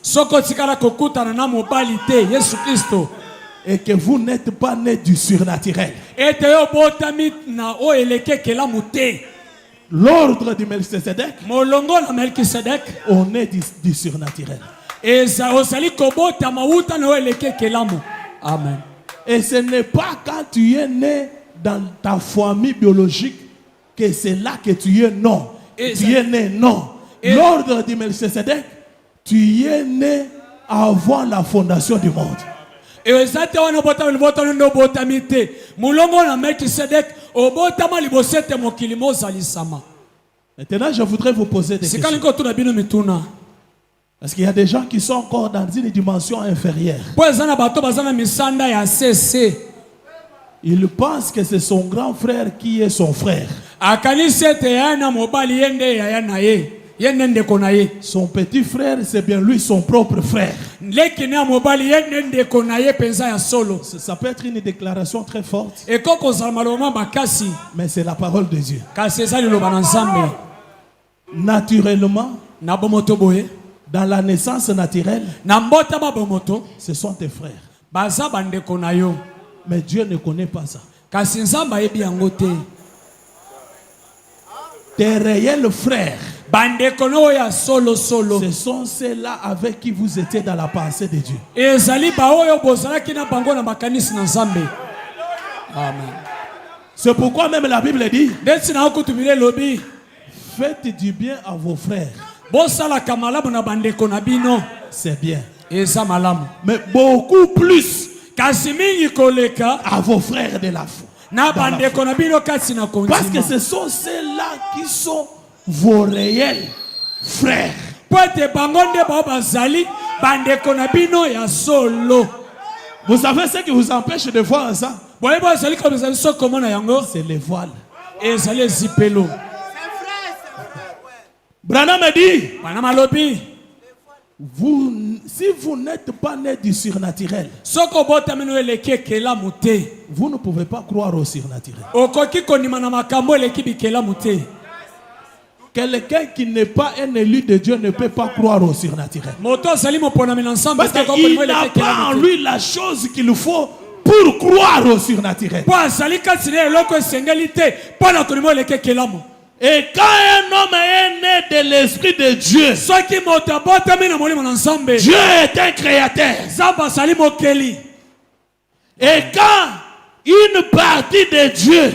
et que vous n'êtes pas né du surnaturel, l'ordre du Melchisedec, on est du surnaturel. Amen. Et ce n'est pas quand tu es né dans ta famille biologique que c'est là que tu es non. Tu es né non. L'ordre de Melchisedec, tu es né avant la fondation du monde. Maintenant, je voudrais vous poser des questions. Parce qu'il y a des gens qui sont encore dans une dimension inférieure. Ils pensent que c'est son grand frère qui est son frère. Son petit frère, c'est bien lui son propre frère. Ça peut être une déclaration très forte, mais c'est la parole de Dieu. Naturellement, dans la naissance naturelle, ce sont tes frères. Mais Dieu ne connaît pas ça. Tes réels frères, ce sont ceux-là avec qui vous étiez dans la pensée de Dieu. Amen. C'est pourquoi même la Bible dit, faites du bien à vos frères. C'est bien. Mais beaucoup plus à vos frères de la foi. Parce que ce sont ceux-là qui sont vos réels frères. Vous savez ce qui vous empêche de voir ça? C'est les voiles. Branham dit, si vous n'êtes pas né du surnaturel, vous ne pouvez pas croire au surnaturel. Quelqu'un qui n'est pas un élu de Dieu ne peut pas croire au surnaturel. Parce qu'il n'a pas en lui la chose qu'il faut pour croire au surnaturel. Et quand un homme est né de l'Esprit de Dieu, Dieu est un créateur. Et quand une partie de Dieu,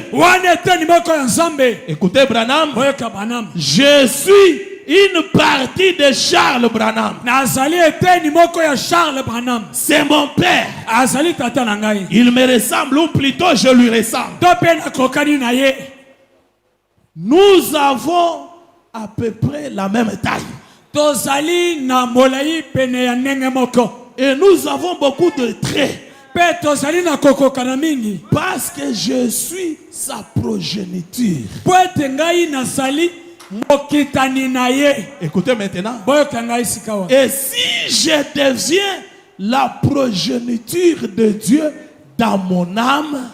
écoutez Branham, je suis une partie de Charles Branham. C'est mon père. Il me ressemble, ou plutôt je lui ressemble. Nous avons à peu près la même taille. Et nous avons beaucoup de traits. Parce que je suis sa progéniture. Écoutez maintenant. Et si je deviens la progéniture de Dieu dans mon âme,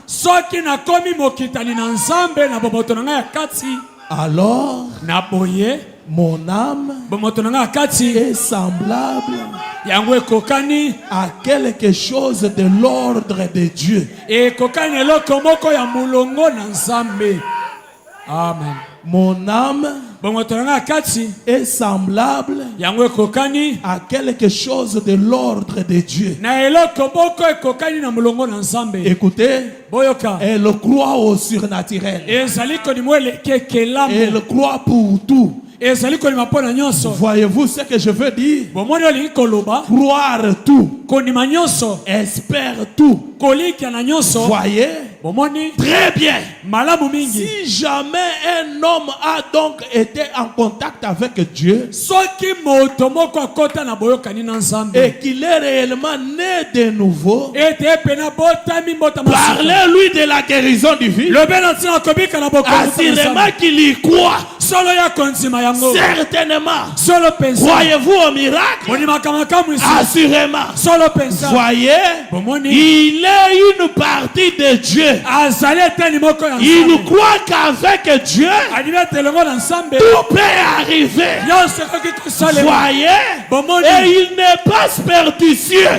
alors mon âme est semblable à quelque chose de l'ordre de Dieu. Amen. Mon âme est semblable à quelque chose de l'ordre de Dieu. Écoutez, elle croit au surnaturel. Elle croit pour tout. Voyez-vous ce que je veux dire? Croire tout, espère tout. Voyez? Très bien. Si jamais un homme a donc été en contact avec Dieu et qu'il est réellement né de nouveau, parlez-lui de la guérison divine. Assurément qu'il y croit. Certainement. Croyez-vous au miracle? Assurément. Voyez, il est une partie de Dieu. Il croit qu'avec Dieu, tout peut arriver. Voyez, et il n'est pas superstitieux.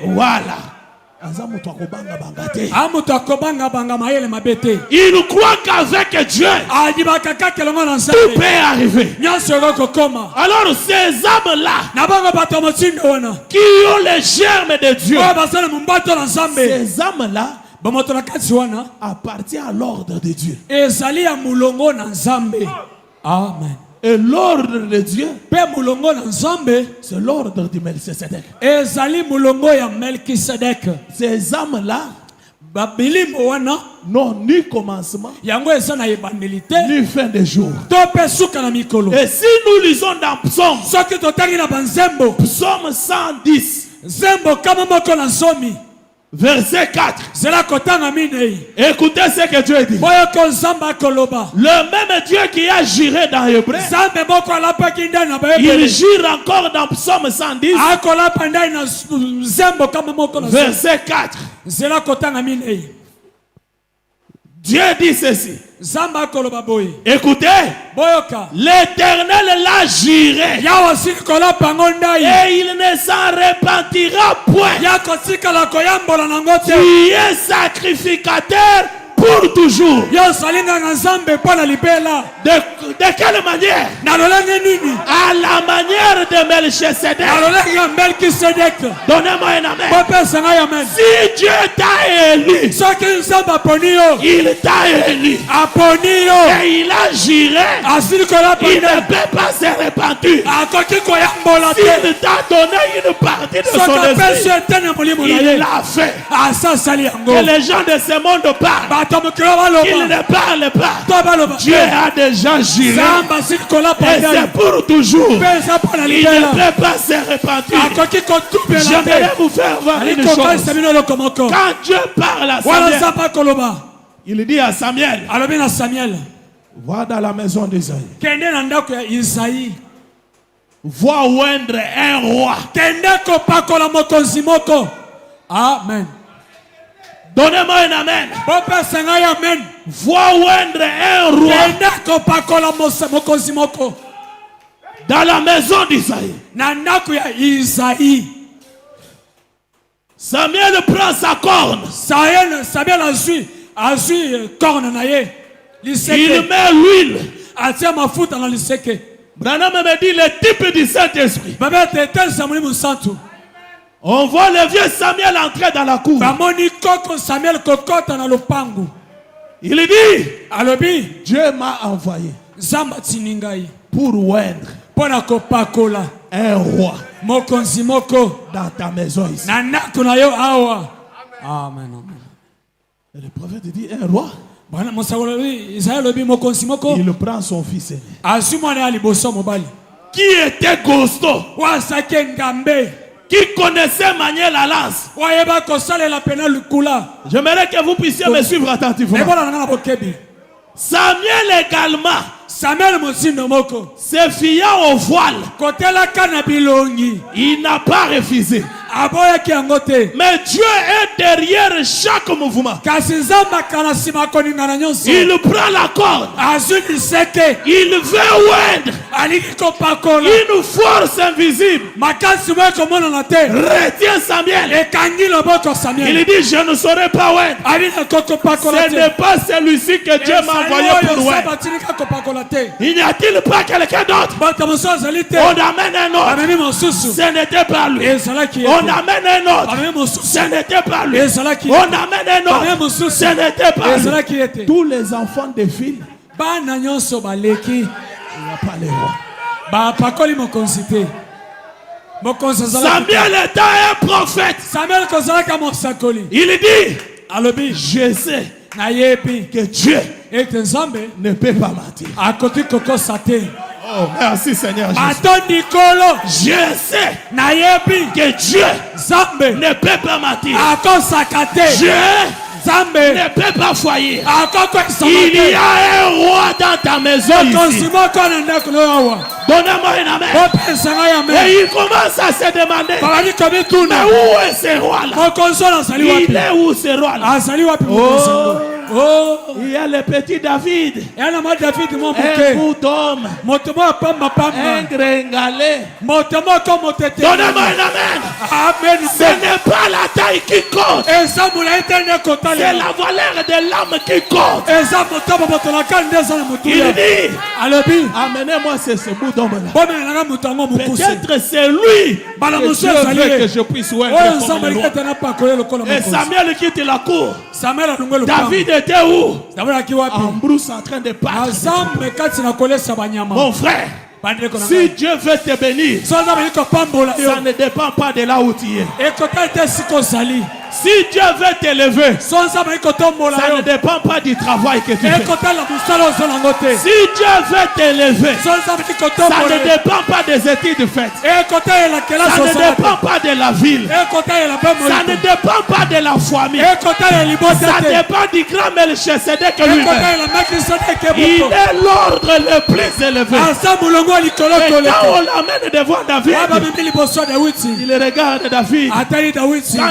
Voilà. Il croit qu'avec Dieu, tout peut arriver. Alors ces âmes-là, qui ont les germes de Dieu, ces âmes-là appartiennent à l'ordre de Dieu. Amen. Et l'ordre de Dieu, c'est l'ordre de Melchisedec. Ces âmes-là n'ont ni commencement, ni fin de jour. Et si nous lisons dans Psaume 110, verset 4. Écoutez ce que Dieu dit. Le même Dieu qui a juré dans Hébreu, il jure encore dans Psaume 110, verset 4. Dieu dit ceci. Écoutez, l'Éternel l'a juré et il ne s'en repentira point. Tu es sacrificateur pour toujours. De quelle manière? À la manière de Melchisedec. Donnez-moi un amen. Si Dieu t'a élu, il t'a élu et il a juré, il ne peut pas se repentir. S'il t'a donné une partie de son esprit, il l'a fait. Et les gens de ce monde parlent. Il ne parle pas. Dieu a déjà juré. Et c'est pour toujours. Il ne peut pas se repentir. J'aimerais vous faire voir une chose. Quand Dieu parle à Samuel, il dit à Samuel, va dans la maison d'Isaïe. Va oindre un roi. Amen. Donnez-moi un amen. Va oindre un roi dans la maison d'Isaïe. Samuel prend sa corne. Il met l'huile. Branham me dit le type du Saint-Esprit. On voit le vieux Samuel entrer dans la cour. Il dit, Dieu m'a envoyé pour oindre un roi dans ta maison ici. Amen. Et le prophète dit, un roi? Il prend son fils aîné, qui était costaud, qui connaissait manier la lance. J'aimerais que vous puissiez me suivre attentivement. Samuel également, se fiant au voile, il n'a pas refusé. Mais Dieu est derrière chaque mouvement. Il prend la corde. Il veut oindre une force invisible. Retiens Samuel. Il dit, je ne saurais pas oindre. Ce n'est pas celui-ci que Dieu m'a envoyé pour oindre. Il n'y a-t-il pas quelqu'un d'autre? On amène un autre. Ce n'était pas lui. On amène un autre. Ce n'était pas lui. On amène un autre. Ce n'était pas lui. Tous les enfants de filles, il n'y a pas les rois. Samuel était un prophète. Il dit, je sais que Dieu ne peut pas mentir. Oh, merci Seigneur Jésus. Je sais que Dieu ne peut pas mentir. Dieu ne peut pas faillir. Il y a un roi dans ta maison ici. Donnez-moi un amen. Et il commence à se demander, mais où est ce roi-là? Il est où ce roi-là? Oh. Oh. Il y a le petit David. Un bout d'homme. Un gringalet. Donnez-moi un amen. Amen. Ce n'est pas la taille qui compte. C'est la valeur de l'âme qui compte. Il dit, amenez-moi ce bout d'homme-là. Peut-être c'est lui que Dieu veut que je puisse oindre comme le roi. Et Samuel quitte la cour. David était où? En brousse en train de parler. Mon frère, si Dieu veut te bénir, ça ne dépend pas de là où tu es. Si Dieu veut t'élever, ça ne dépend pas du travail que tu fais. Si Dieu veut t'élever, ça ne dépend pas des études faites. Ça ne dépend pas de la ville. Ça ne dépend pas de la famille. Ça dépend du grand Melchisedec lui-même. Il est l'ordre le plus élevé. Et quand on l'amène devant David, il regarde David. Quand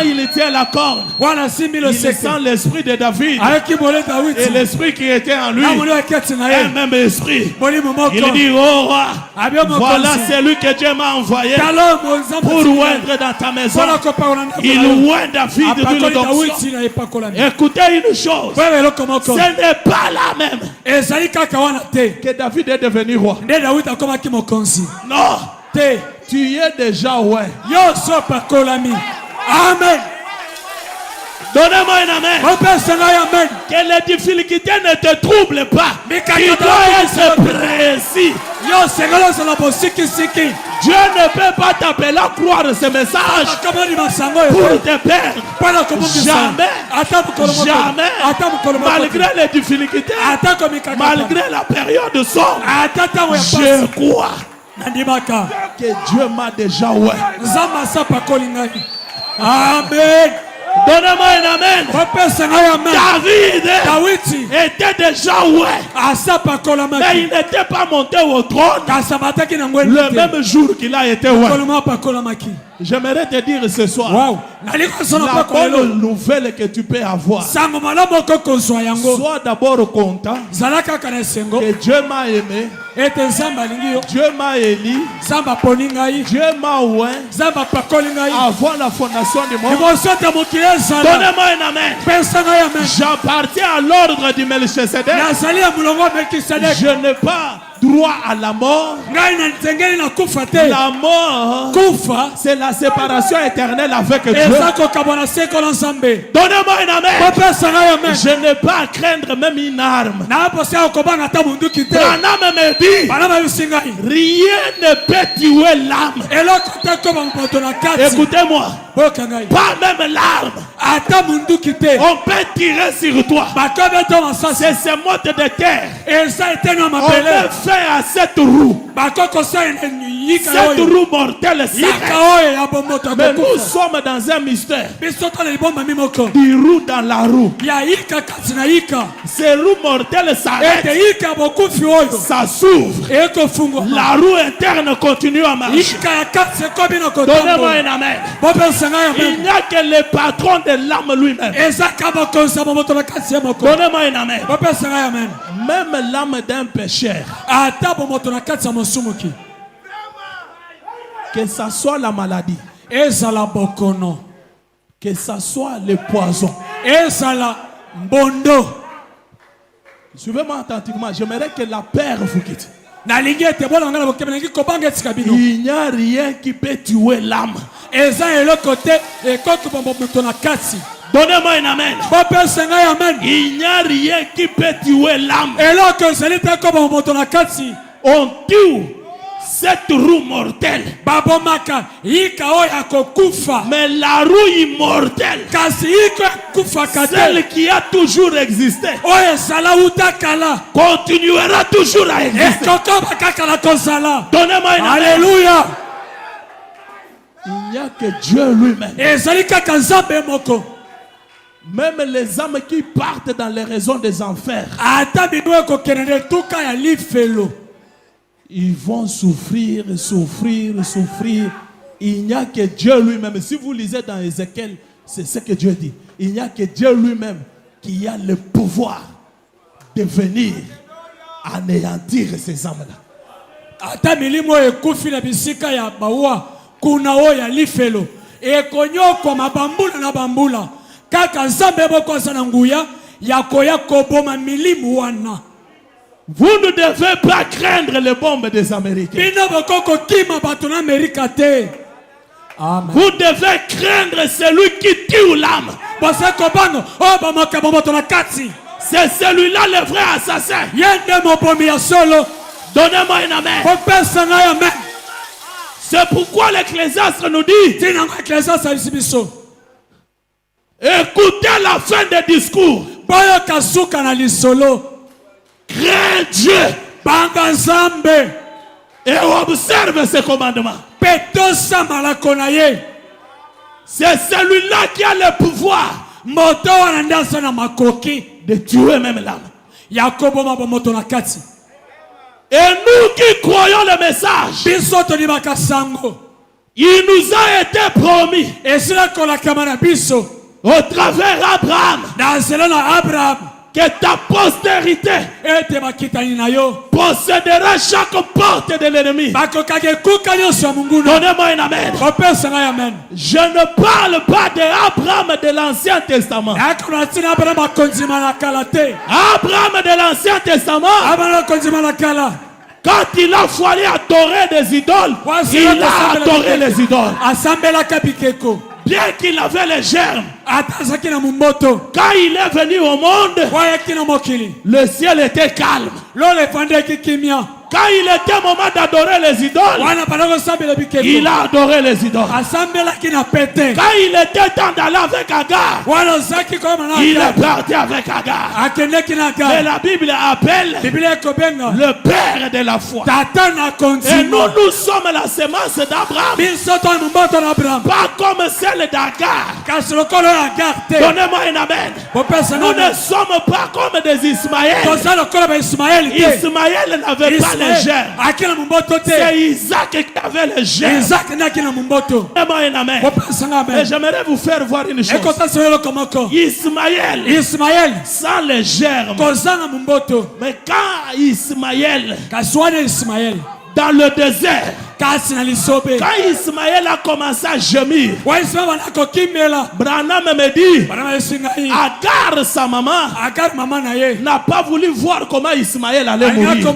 il tient la corde, il sent l'esprit de David et l'esprit qui était en lui, un même esprit. Il dit, oh roi, voilà celui que Dieu m'a envoyé pour oindre dans ta maison. Il oint David d'huile d'onction. Écoutez une chose, ce n'est pas la même que David est devenu roi. Non, tu es déjà roi. Amen. Donnez-moi un amen. Que les difficultés ne te troublent pas. Tu dois être précis. Dieu ne peut pas t'appeler à croire ce message pour te perdre. Jamais. Malgré les difficultés, malgré la période sombre, je crois que Dieu m'a déjà oué. Amen. Donnez-moi un amen. David était déjà oué. Mais il n'était pas monté au trône le même jour qu'il a été oué. J'aimerais te dire ce soir, la bonne nouvelle que tu peux avoir. Sois d'abord content que Dieu m'a aimé, Dieu m'a élu, Dieu m'a oint avant la fondation du monde. Donnez-moi un amen. J'appartiens à l'ordre du Melchisedec. Je n'ai pas droit à la mort. La mort, c'est la séparation éternelle avec Dieu. Donnez-moi un amen. Je n'ai pas à craindre même une arme. Branham me dit, rien ne peut tuer l'âme. Écoutez-moi, pas même l'arme. On peut tirer sur toi. C'est ce mode de terre. On peut faire à cette roue. Cette roue mortelle s'arrête. Mais nous sommes dans un mystère. Du roue dans la roue. Ces roues mortelles s'arrêtent. Ça s'ouvre. La roue interne continue à marcher. Donnez-moi un amen. Il n'y a que le patron de l'âme lui-même. Donnez-moi un amen. Même l'âme d'un pécheur, que ça soit la maladie, que ça soit le poison, suivez-moi attentivement. J'aimerais que la paix vous quitte. Il n'y a rien qui peut tuer l'âme. Donnez-moi un amen. Il n'y a rien qui peut tuer l'âme. On tue cette roue mortelle. Mais la roue immortelle, celle qui a toujours existé, continuera toujours à exister. Donnez-moi un amen. Alléluia. Il n'y a que Dieu lui-même. Même les âmes qui partent dans les raisons des enfers, ils vont souffrir. Il n'y a que Dieu lui-même. Si vous lisez dans Ézéchiel, c'est ce que Dieu dit. Il n'y a que Dieu lui-même qui a le pouvoir de venir anéantir ces âmes-là. Ata milimo ekufi na bisika ya bawa kuna oya lifelo ekonyoko mabambula na bambula kaka nzambe bokosa na nguya yakoya koboma milimu wana. Vous ne devez pas craindre les bombes des Américains. Vous devez craindre celui qui tue l'âme. C'est celui-là le vrai assassin. Donnez-moi un amen. C'est pourquoi l'Ecclésiaste nous dit, écoutez la fin des discours. Crains Dieu et observe ses commandements. C'est celui-là qui a le pouvoir de tuer même l'âme. Et nous qui croyons le message, il nous a été promis au travers Abraham que ta postérité possédera chaque porte de l'ennemi. Donnez-moi un amen. Je ne parle pas d'Abraham de l'Ancien Testament. Abraham de l'Ancien Testament, quand il a fallu adorer des idoles, il a adoré les idoles. Bien qu'il avait les germes, quand il est venu au monde, le ciel était calme. Quand il était moment d'adorer les idoles, il a adoré les idoles. Quand il était temps d'aller avec Agar, il est parti avec Agar. Mais la Bible appelle le père de la foi. Et nous sommes la semence d'Abraham, pas comme celle d'Agar. Donnez-moi un amen. Nous ne sommes pas comme des Ismaël. Ismaël n'avait pas les germes. C'est Isaac qui avait les germes. Donnez-moi un amen. Et j'aimerais vous faire voir une chose. Ismaël sans les germes. Mais quand Ismaël dans le désert, quand Ismaël a commencé à gémir, Branham me dit, Agar, sa maman, n'a pas voulu voir comment Ismaël allait mourir.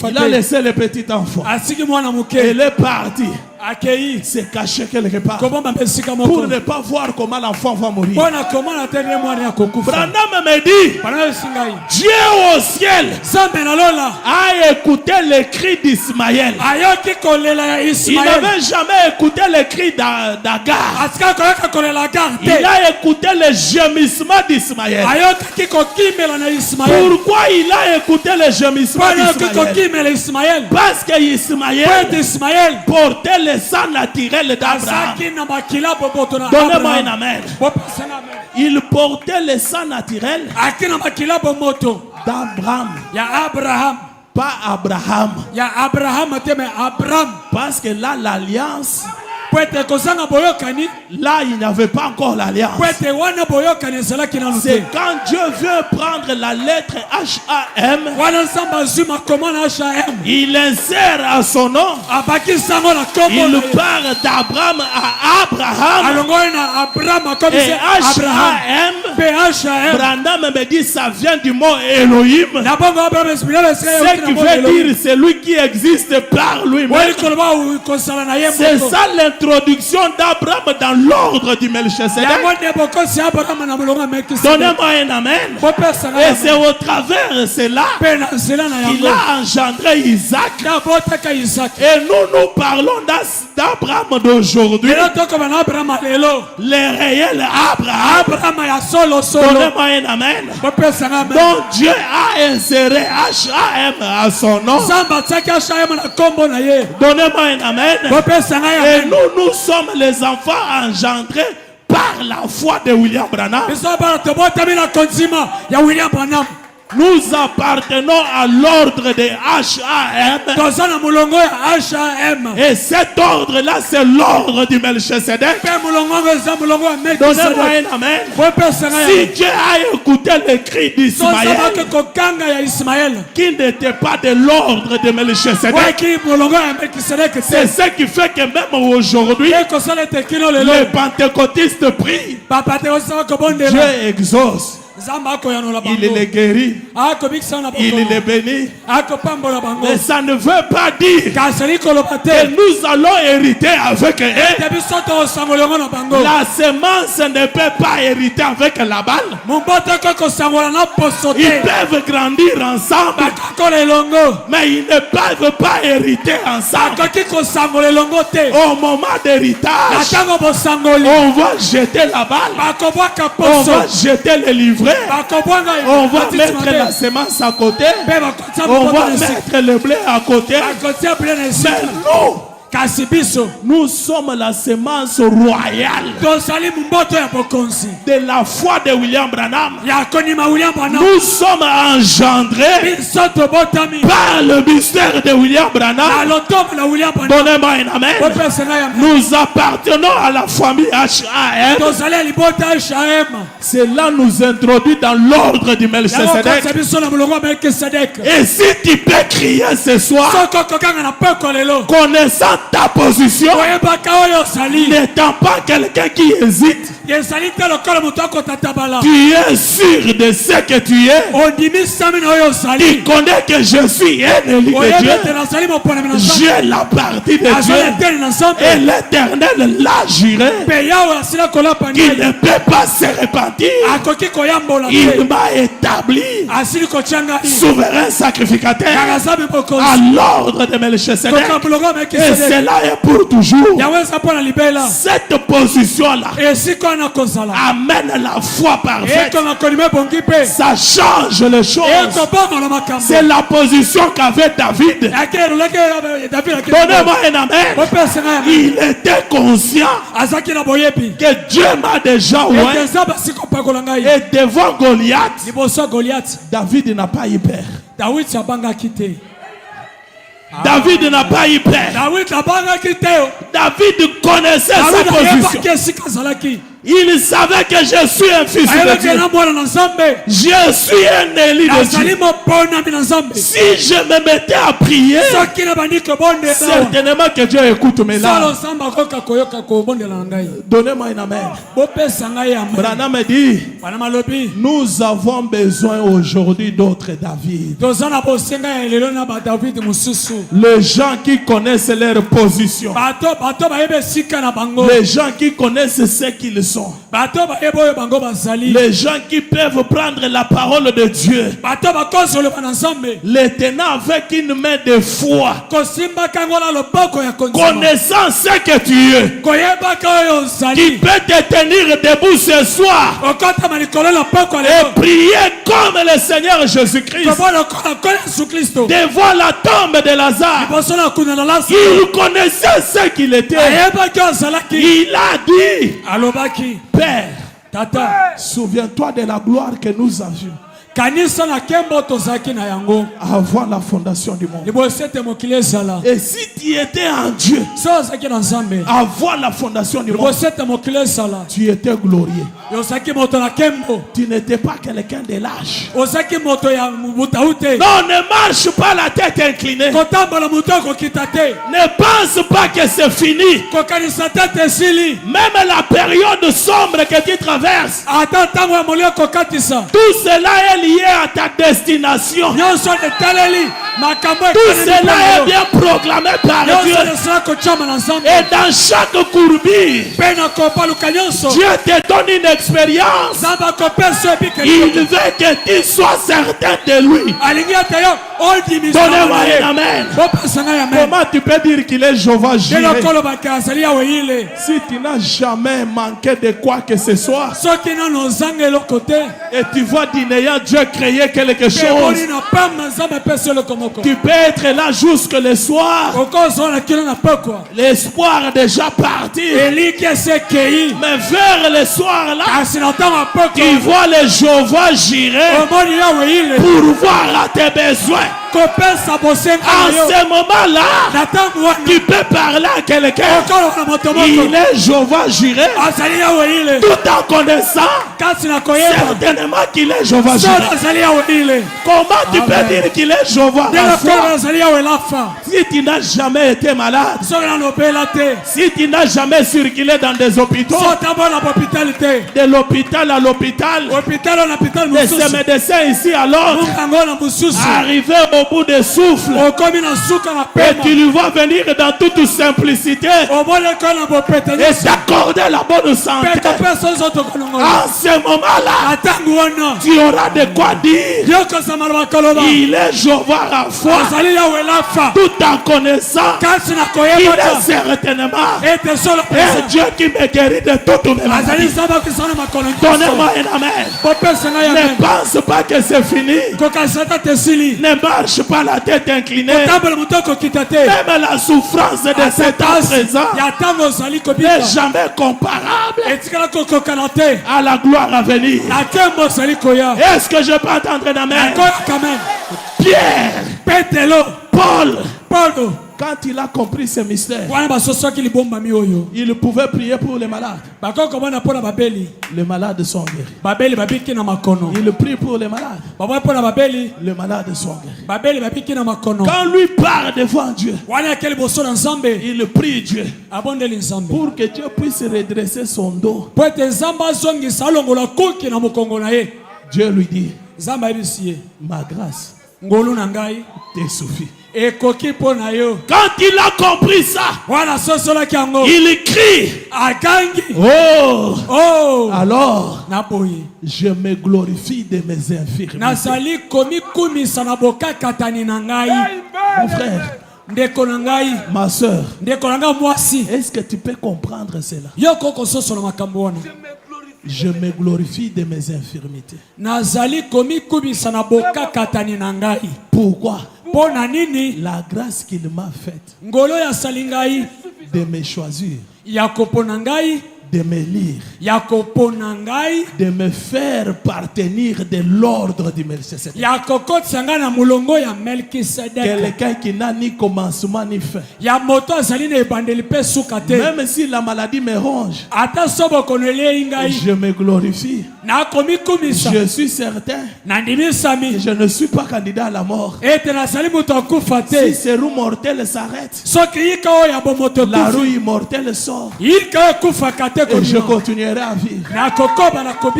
Il a laissé le petit enfant. Il est parti. Se cacher quelque part pour ne pas voir comment l'enfant va mourir. Branham me dit, Dieu au ciel a écouté les cris d'Ismaël. Il n'avait jamais écouté les cris d'Agar. Il a écouté les gémissements d'Ismaël. Pourquoi il a écouté les gémissements d'Ismaël? Parce que Ismaël portait le sang naturel d'Abraham. Donnez-moi un amen. Il portait le sang naturel d'Abraham. Pas Abraham. Parce que là, l'alliance, là, il n'avait pas encore l'alliance. C'est quand Dieu veut prendre la lettre H-A-M, il insère à son nom, il part d'Abraham à Abraham. Et H-A-M, Branham me dit, ça vient du mot Elohim, ce qui veut dire celui qui existe par lui-même. C'est ça l'introduction d'Abraham dans l'ordre du Melchisedec. Donnez-moi un amen. Et c'est au travers de cela qu'il a engendré Isaac. Et nous parlons d'Abraham d'aujourd'hui, le réel Abraham. Donnez-moi un amen. Donc Dieu a inséré H-A-M à son nom. Donnez-moi un amen. Et nous sommes les enfants engendrés par la foi de William Branham. Nous appartenons à l'ordre des HAM. Et cet ordre-là, c'est l'ordre du Melchisedec. Donnez-moi un amen. Si Dieu a écouté le cri d'Ismaël, qui n'était pas de l'ordre de Melchisedec, c'est ce qui fait que même aujourd'hui, les pentecôtistes prient. Dieu exauce. Il les guérit. Il les bénit. Mais ça ne veut pas dire que nous allons hériter avec eux. La semence ne peut pas hériter avec la balle. Ils peuvent grandir ensemble, mais ils ne peuvent pas hériter ensemble. Au moment d'héritage, on va jeter la balle. On va jeter les livrets. On va mettre la semence à côté. On va mettre le blé à côté. Mais nous sommes la semence royale de la foi de William Branham. Nous sommes engendrés par le mystère de William Branham. Donnez-moi un amen. Nous appartenons à la famille HAM. Cela nous introduit dans l'ordre du Melchisedec. Et si tu peux crier ce soir, connaissant ta position, n'étant pas quelqu'un qui hésite, tu es sûr de ce que tu es. Tu connais que je suis un élu de Dieu. J'ai la partie de Dieu. Et l'Éternel l'a juré qu'il ne peut pas se repentir. Il m'a établi souverain sacrificateur à l'ordre de Melchisedec. Et cela est pour toujours. Cette position-là amène la foi parfaite. Ça change les choses. C'est la position qu'avait David. Donnez-moi un amen. Il était conscient que Dieu m'a déjà oué. Et devant Goliath, David n'a pas eu peur. David n'a pas eu peur. David connaissait sa position. Il savait que je suis un fils de Dieu. Je suis un élu de Dieu. Si je me mettais à prier, certainement que Dieu écoute mes larmes. Donnez-moi un amen. Branham me dit, nous avons besoin aujourd'hui d'autres David. Les gens qui connaissent leur position. Les gens qui connaissent ce qu'ils sont. Les gens qui peuvent prendre la parole de Dieu, les tenant avec une main de foi, connaissant ce que tu es, qui peut te tenir debout ce soir et prier comme le Seigneur Jésus-Christ devant la tombe de Lazare. Il connaissait ce qu'il était. Il a dit, Père, souviens-toi de la gloire que nous avions avant la fondation du monde. Et si tu étais en Dieu avant la fondation du monde, tu étais glorieux. Tu n'étais pas quelqu'un de lâche. Non, ne marche pas la tête inclinée. Ne pense pas que c'est fini. Même la période sombre que tu traverses, tout cela est lié à ta destination. Tout cela est bien proclamé par Dieu. Et dans chaque courbille, Dieu te donne une expérience. Il veut que tu sois certain de lui. Donnez-moi un amen. Comment tu peux dire qu'il est Jéhovah Jireh si tu n'as jamais manqué de quoi que ce soit? Et tu vois, d'Inéa, Dieu créer quelque chose. Tu peux être là jusque le soir. L'espoir est déjà parti. Mais vers le soir là, tu vois les Jéhovah Jireh pour voir à tes besoins. En ce moment-là, tu peux parler à quelqu'un. Il est Jéhovah Jireh. Tout en connaissant certainement qu'il est Jéhovah Jireh. Comment tu peux dire qu'il est Jéhovah Rapha si tu n'as jamais été malade? Si tu n'as jamais circulé dans des hôpitaux, de l'hôpital à l'hôpital, de ces médecins ici à l'autre, arrivé au bout des souffles, et tu lui vois venir dans toute simplicité et t'accorder la bonne santé. En ce moment-là, tu auras de quoi dire. Il est Jéhovah Rapha, tout en connaissant qu'il est certainement un Dieu qui me guérit de toutes mes maladies. Donnez-moi un amen. Ne pense pas que c'est fini. Ne marche pas la tête inclinée. Même la souffrance de cet temps présent n'est jamais comparable à la gloire à venir. Est-ce que je peux entendre un amen? Pierre, Paul, quand il a compris ce mystère, il pouvait prier pour les malades. Les malades sont guéris. Il prie pour les malades. Les malades sont guéris. Quand lui parle devant Dieu, il prie Dieu pour que Dieu puisse redresser son dos. Dieu lui dit, ma grâce te suffit. Quand il a compris ça, il crie, oh, alors je me glorifie de mes infirmités. Mon frère, ma soeur, est-ce que tu peux comprendre cela? Je me glorifie de mes infirmités. Pourquoi? La grâce qu'il m'a faite de me choisir, de me lire, de me faire partenir de l'ordre du Melchisedec. Quelqu'un qui n'a ni commencement ni fin. Même si la maladie me ronge, je me glorifie. Je suis certain que je ne suis pas candidat à la mort. Si ces roues mortelles s'arrêtent, la roue immortelle sort. Et je continuerai à vivre.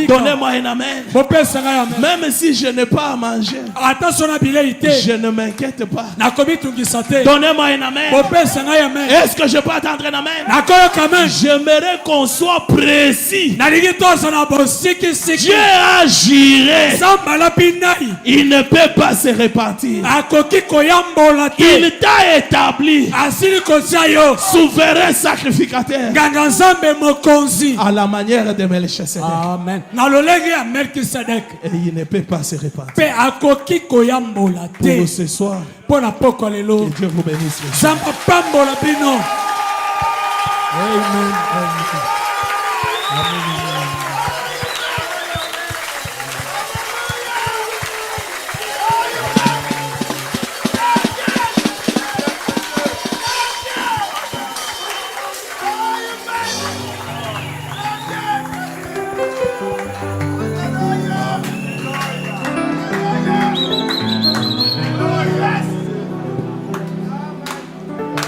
Donnez-moi un amen. Même si je n'ai pas à manger, je ne m'inquiète pas. Donnez-moi un amen. Est-ce que je peux attendre un amen? J'aimerais qu'on soit précis. Dieu a juré. Il ne peut pas se repentir. Il t'a établi souverain sacrificateur à la manière de Melchisedec. Amen. Et il ne peut pas se repentir. Pour ce soir, que Dieu vous bénisse.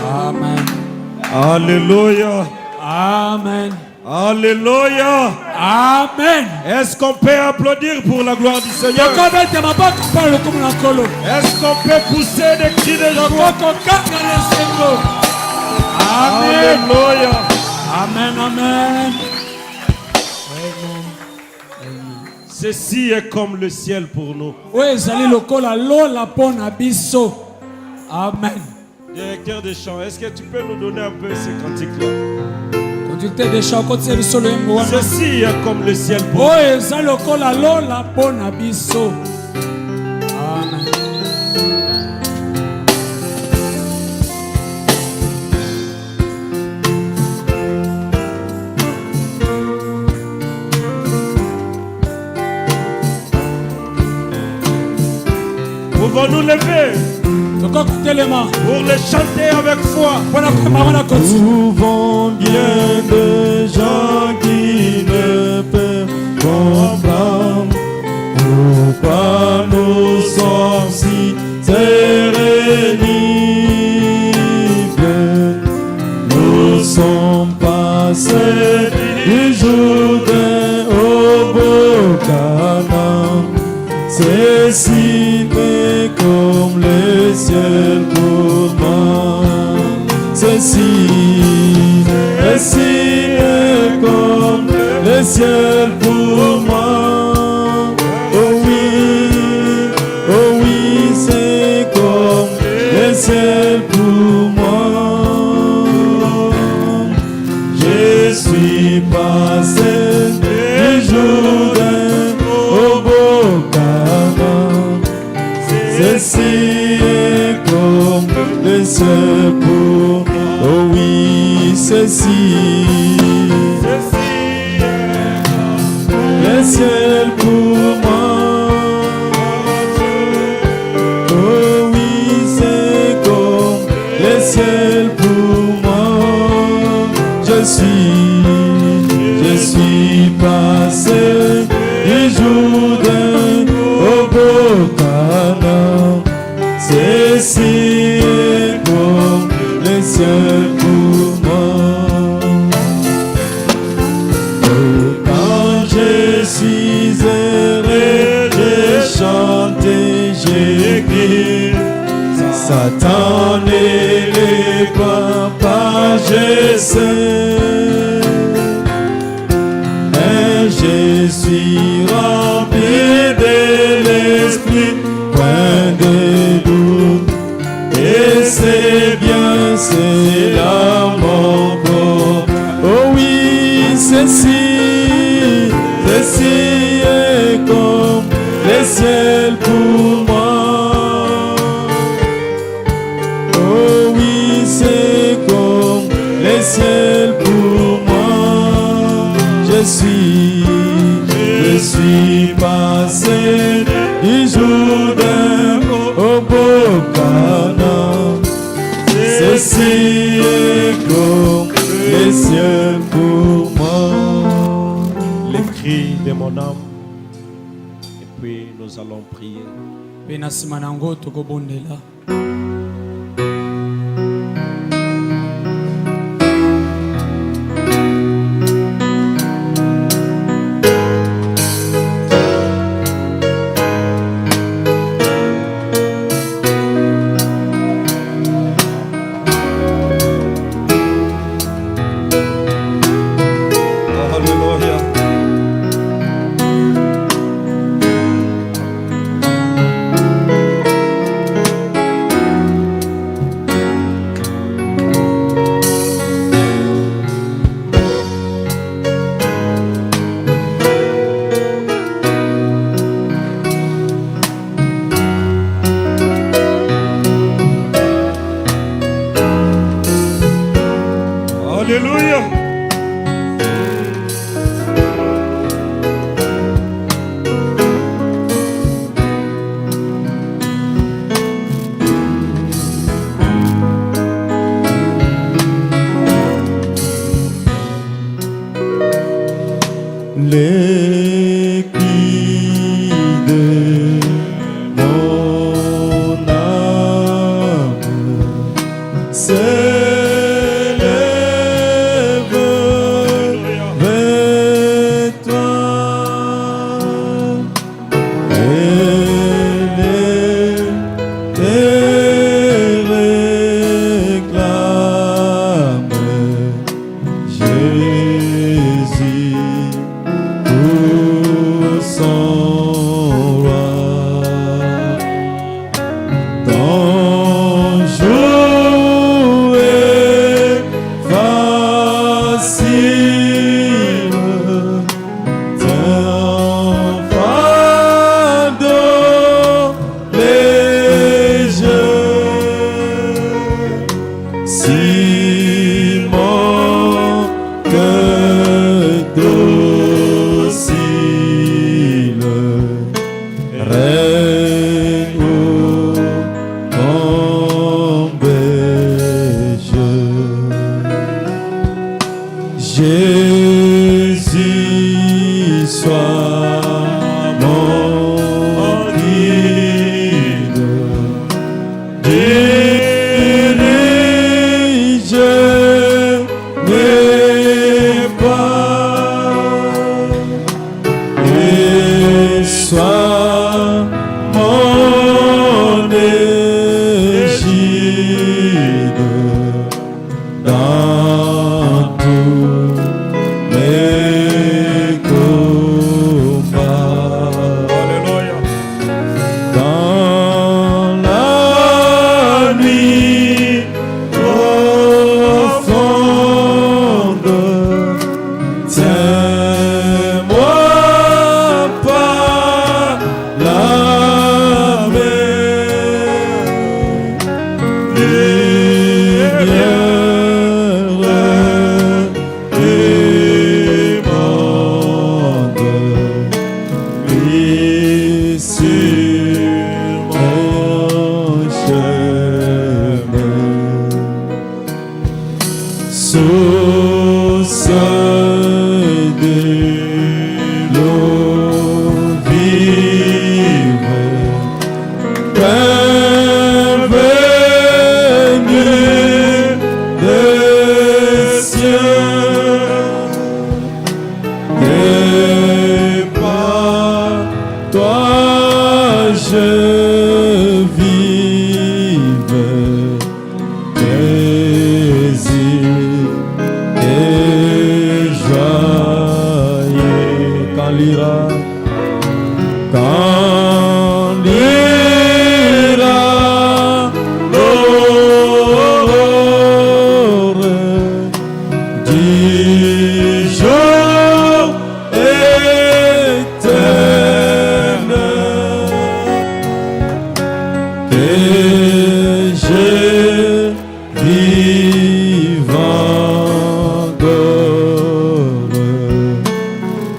Amen. Alléluia. Amen. Alléluia. Amen. Est-ce qu'on peut applaudir pour la gloire du Seigneur? Est-ce qu'on peut pousser des cris de joie? Amen. Alléluia. Amen. Amen. Ceci est comme le ciel pour nous. Amen. Directeur des chants, est-ce que tu peux nous donner un peu ces cantiques-là? Ceci est comme le ciel pour nous. Amen. Pouvons-nous lever pour les chanter avec foi? Souvent bien de gens qui ne peuvent comprendre pourquoi nous sommes si terribles. Nous sommes passés du Jourdain au Beau-Canaan. Ceci n'est comme le ciel pour moi. Ceci est comme le ciel pour moi. Oh oui, c'est comme le ciel pour moi. Je suis passé du Jourdain au Beau-Canaan. Ceci est comme le ciel pour moi. Oh oui, ceci le ciel pour moi. Oh oui, c'est comme le ciel pour moi. Je suis passé du Jourdain au Beau-Canaan. Ceci est comme le ciel pour moi. Quand je suis erré, j'ai chanté, j'ai crié. Satan ne les croit pas, je sais. Mais je suis rempli de l'esprit, point de doute. Et c'est bien, c'est l'amour pour. Oh oui, ceci est comme le ciel pour moi. Oh oui, c'est comme le ciel pour moi. Je suis passé du Jourdain au Beau-Canaan. Ceci est comme le ciel pour moi. Les cris de mon âme. Et puis nous allons prier. Alléluia. Les cris de mon âme s'élèvent vers toi et te réclament, Jésus. Son roi. lira, quand lira l'heure du jour éternel, que je vive encore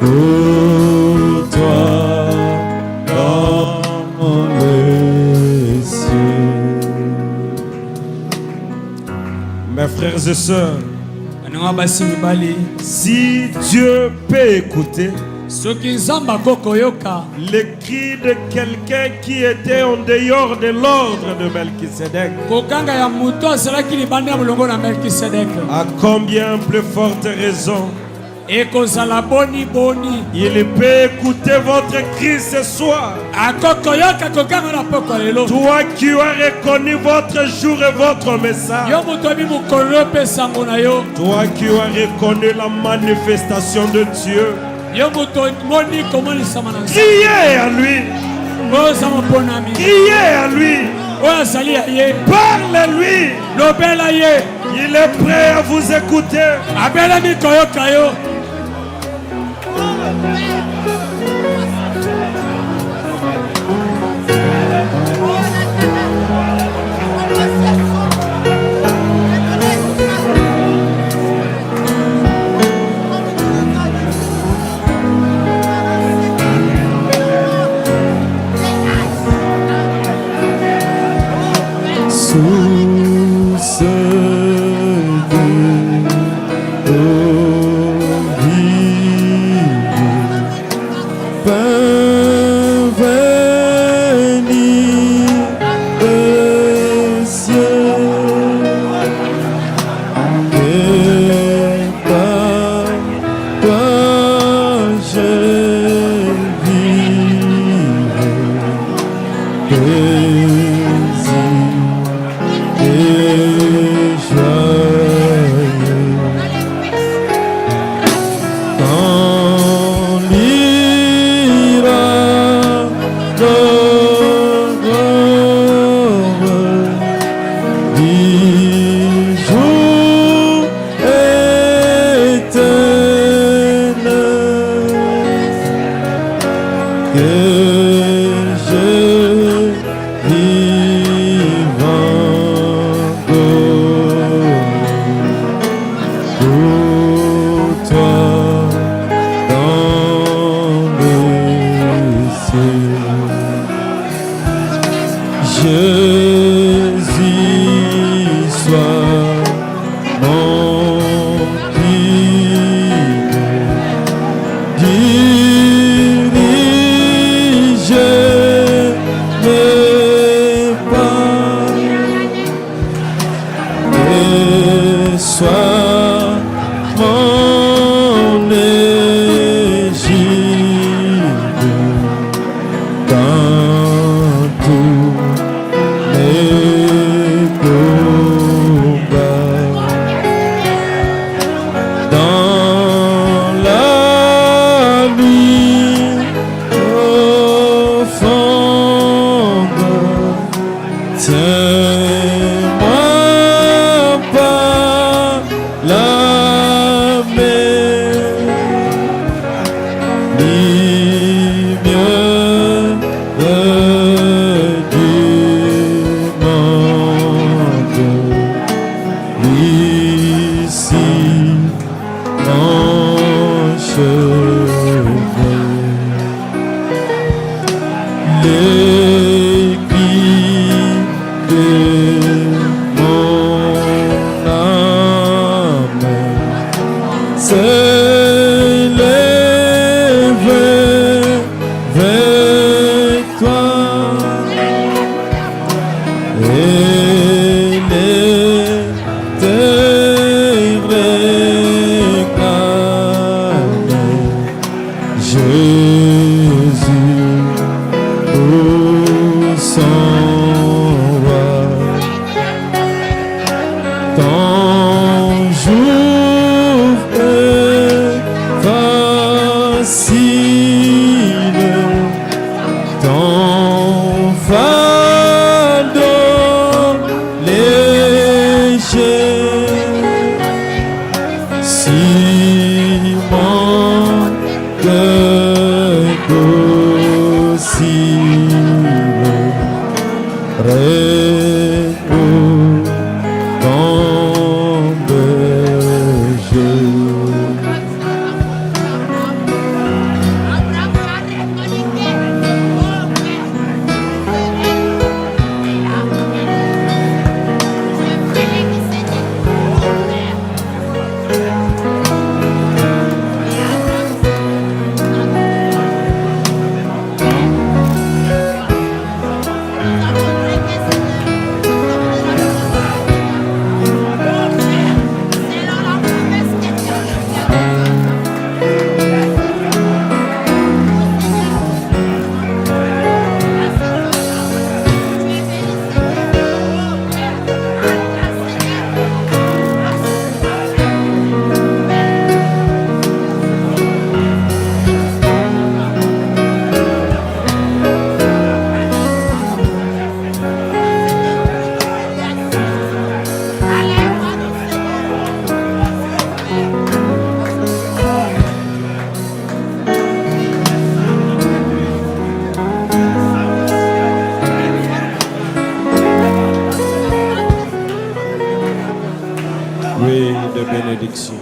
pour toi dans les cieux. Mes frères et sœurs, si Dieu peut écouter les cris de quelqu'un qui était en dehors de l'ordre de Melchisedec, à combien plus forte raison il peut écouter votre cri ce soir. Toi qui as reconnu votre jour et votre message, toi qui as reconnu la manifestation de Dieu, criez à lui. Criez à lui. Parlez-lui. Il est prêt à vous écouter. Sous ce Jésus. facile ton fardeau léger. Si mon cœur docile repose ton berger. Oui, de bénédiction.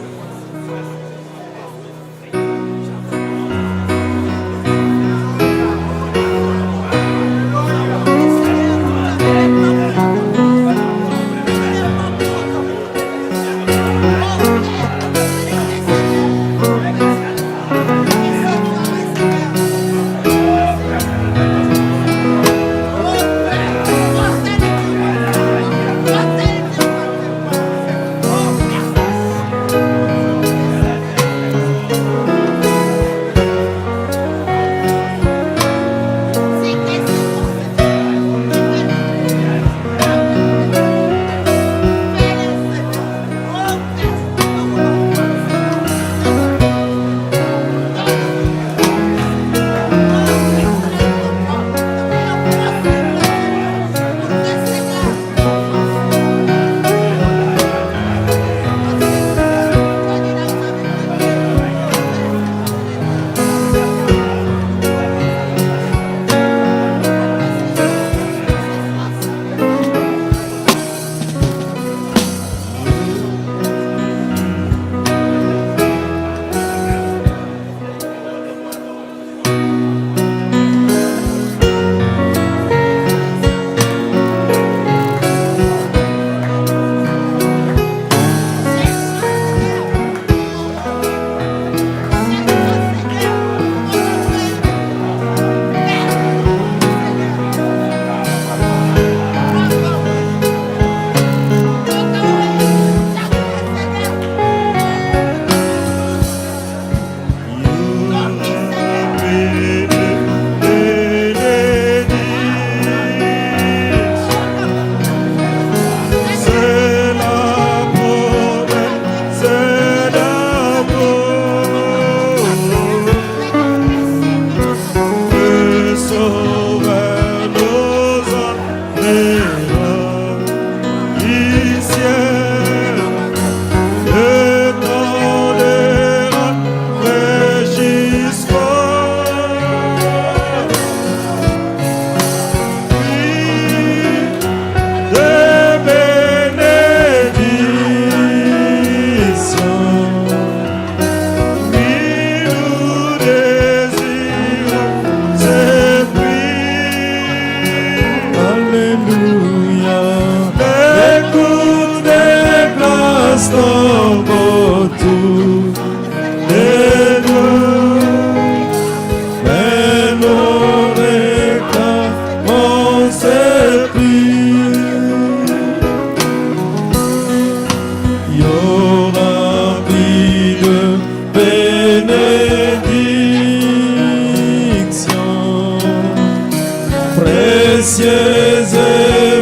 Précieuse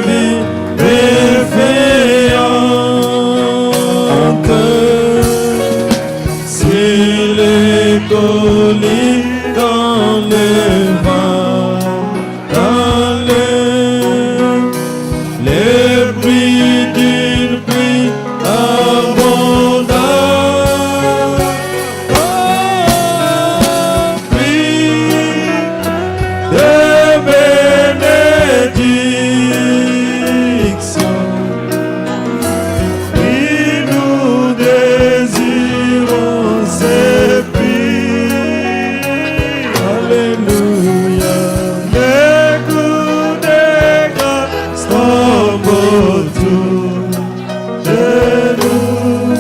vie défaillante, s'il est envolé dans le vent, dans les bruits d'une pluie abondante. Oh, pluie de bénédiction. Et nous désirons ces pluies. Alléluia. Les coups de grâce tombent autour de nous.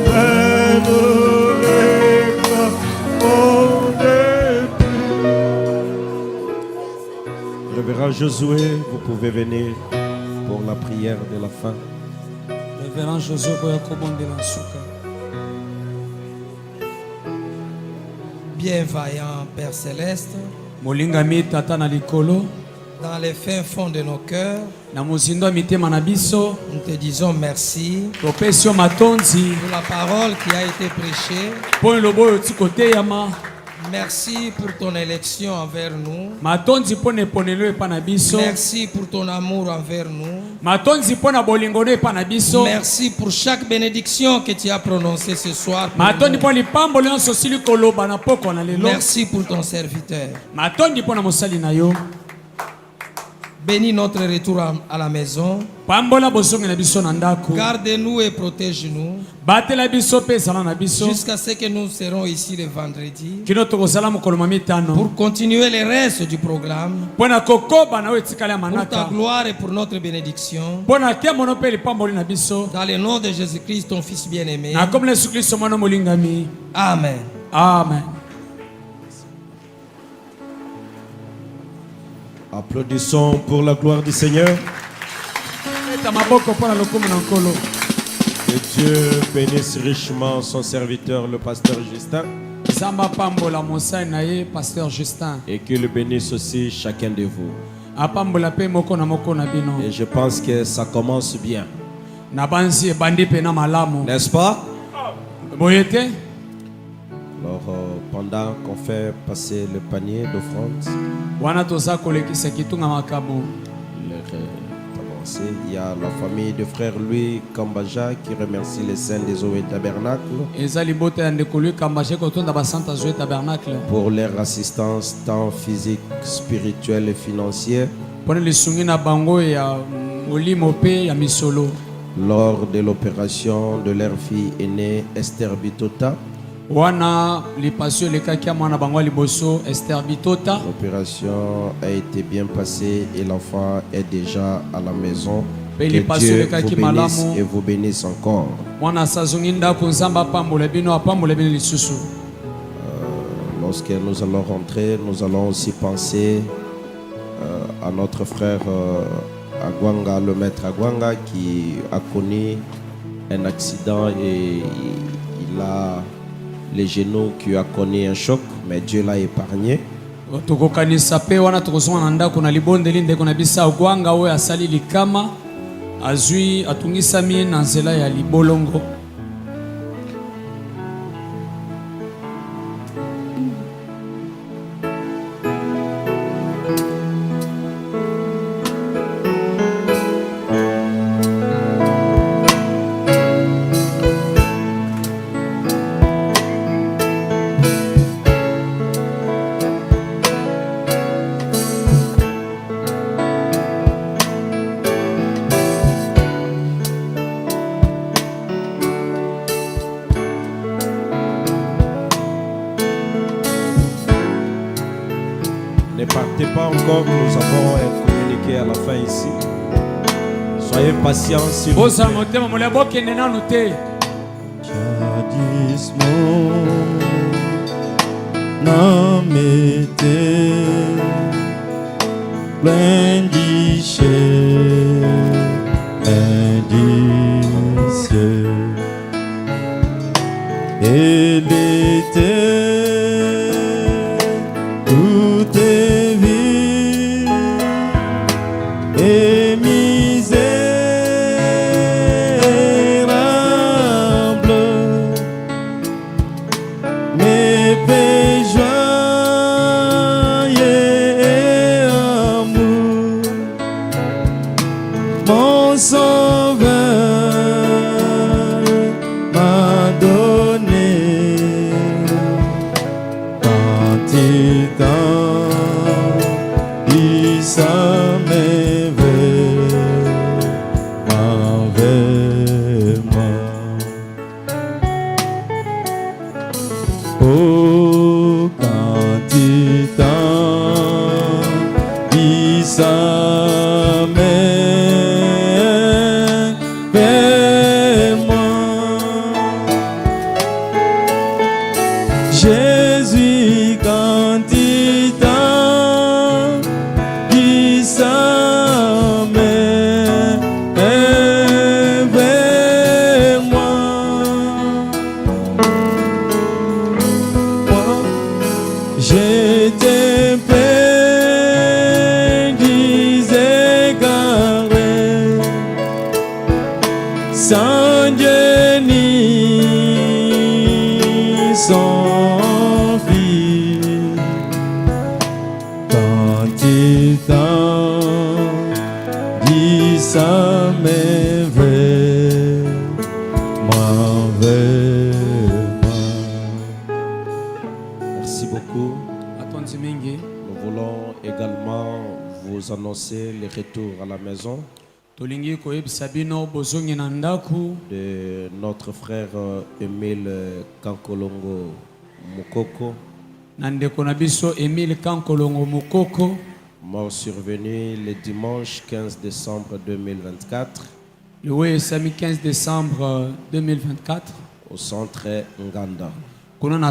Mais nous réclamons des pluies. Révérend Josué, vous pouvez venir pour la prière de la fin. Révérend Josué Boyakobondela Suka. Bien vaillant Père Céleste, Molingami tata na likolo dans les fins fonds de nos cœurs, na mozindo ya mitema na biso nous te disons merci topesi yo matonzi pour la parole qui a été prêchée. mpo elobo oyo ti koteyama. Merci pour ton élection envers nous. Matonzi mpo na eponelo epa na biso. Merci pour ton amour envers nous. Matonzi mpo na bolingo no epa na biso. Merci pour chaque bénédiction que tu as prononcée ce soir pour Matondi nous. mpo lipambolo nyonso osili koloba na poko na lelo. Merci pour ton serviteur. Matondi mpo na mosali na yo. Bénis notre retour à la maison. Pambola bosongi na biso na ndako. Garde-nous et protège-nous Batela biso pe ezala na biso. jusqu'à ce que nous serons ici le vendredi Kino tokozala mokolo ma mitano. pour continuer le reste du programme. Mpo na kokoba na oyo etikali ya Pour ta manaka. gloire et pour notre bénédiction. Mpo na temono mpe lipamboli na biso. Dans le nom de Jésus-Christ, ton Fils bien-aimé. Na kombo na Yesu Kristo mwana molingami. Amen. Amen. Applaudissons pour la gloire du Seigneur. Eta maboko mpo na lokumu na nkolo. Que Dieu bénisse richement son serviteur, le pasteur Justin, Zamba pambola mosali na ye pasteur Justin. et qu'il bénisse aussi chacun de vous. Apambola pe moko na bino. Et je pense que ça commence bien, Na banzi ebandi pe na malamu. n'est-ce pas? Boye te? Alors, pendant qu'on fait passer le panier d'offrande, Wana toza kolekisa kitunga makabo. il y a la famille de frère Louis Kambaja qui remercie les saints des eaux et tabernacles Eza libota ya ndeko lui kambaje kotonda ba Santa Zoé Tabernacle. pour leur assistance tant physique, spirituelle et financière Pone lisungi na bango ya olimo pe ya misolo. lors de l'opération de leur fille aînée Esther Bitota. Wana lipasio lekaki ya mwana bango ya liboso Esther Bitota. L'opération a été bien passée et l'enfant est déjà à la maison. Pe Que lipasio Dieu lekaki vous bénisse malamu. et vous bénisse encore. Mwana sazongi ndako nzamba apambola bino apambola bino lisusu. Lorsque nous allons rentrer, nous allons aussi penser à notre frère Agwanga, le maître Agwanga, qui a connu un accident et il a les genoux qui a connu un choc, mais Dieu l'a épargné. Tokokanisa pe wana tokozonga na ndako na libondeli ndeko na bisa ogwanga oyo asali likama azwi atungisami na nzela ya libolongo. Ne partez pas encore, nous avons un communiqué à la fin ici. Soyez patients s'il vous Bosa plaît. motema mola bokende nanu te. Jadismo namete plein guichet indicieux et l'été tout est vide et misérable. Mais Jésus, quand il t'a dit ça, mais vers moi, j'étais perdu, égaré, sans Dieu ni son ça m'est Merci beaucoup. Nous voulons également vous annoncer le retour à la maison de notre frère Emile Kankolongo Mukoko. Mort survenu le dimanche 15 décembre 2024. Le samedi 15 décembre 2024. Au centre Nganda.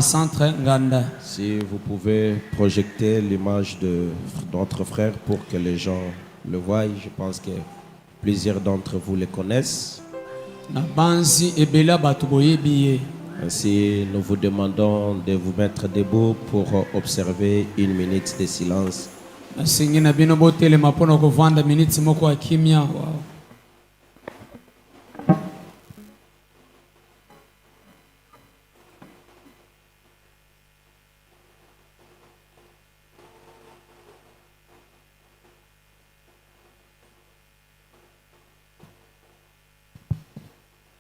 Centre Nganda. Si vous pouvez projeter l'image de notre frère pour que les gens le voient, je pense que plusieurs d'entre vous le connaissent. Ainsi, nous vous demandons de vous mettre debout pour observer une minute de silence.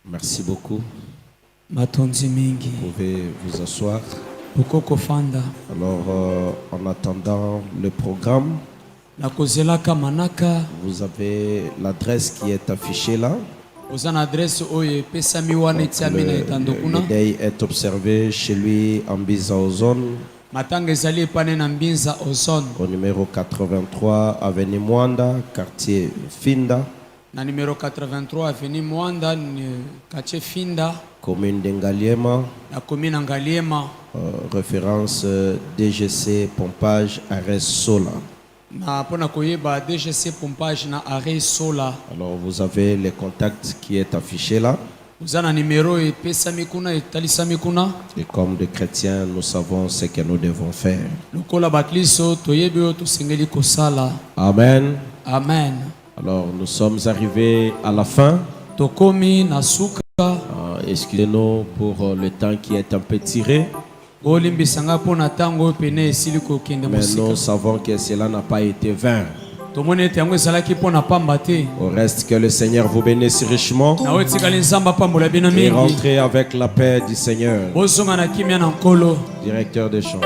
Merci beaucoup. Vous pouvez vous asseoir. Alors, en attendant le programme, vous avez l'adresse qui est affichée là. Le day est observé chez lui en Mbinza Ozone, au numéro 83 avenue Mwanda, quartier Finda. Na numéro 83 avenue Mwanda, quartier Finda. Commune d'Engaliema. La commune d'Engaliema. Référence DGC Pompage Arrêt Sola. Na pona koyeba DGC Pompage na Arrêt Sola. Alors vous avez le contact qui est affiché là. Vous avez un numéro et pesami kuna et talisami kuna. Et comme des chrétiens, nous savons ce que nous devons faire. Lokola bakliso toyebe to sengeli kosala. Amen. Amen. Alors nous sommes arrivés à la fin. Tokomi na suka. Excusez-nous pour le temps qui est un peu tiré. Mais nous savons que cela n'a pas été vain. Au reste, que le Seigneur vous bénisse richement et rentrez avec la paix du Seigneur. Directeur des chants.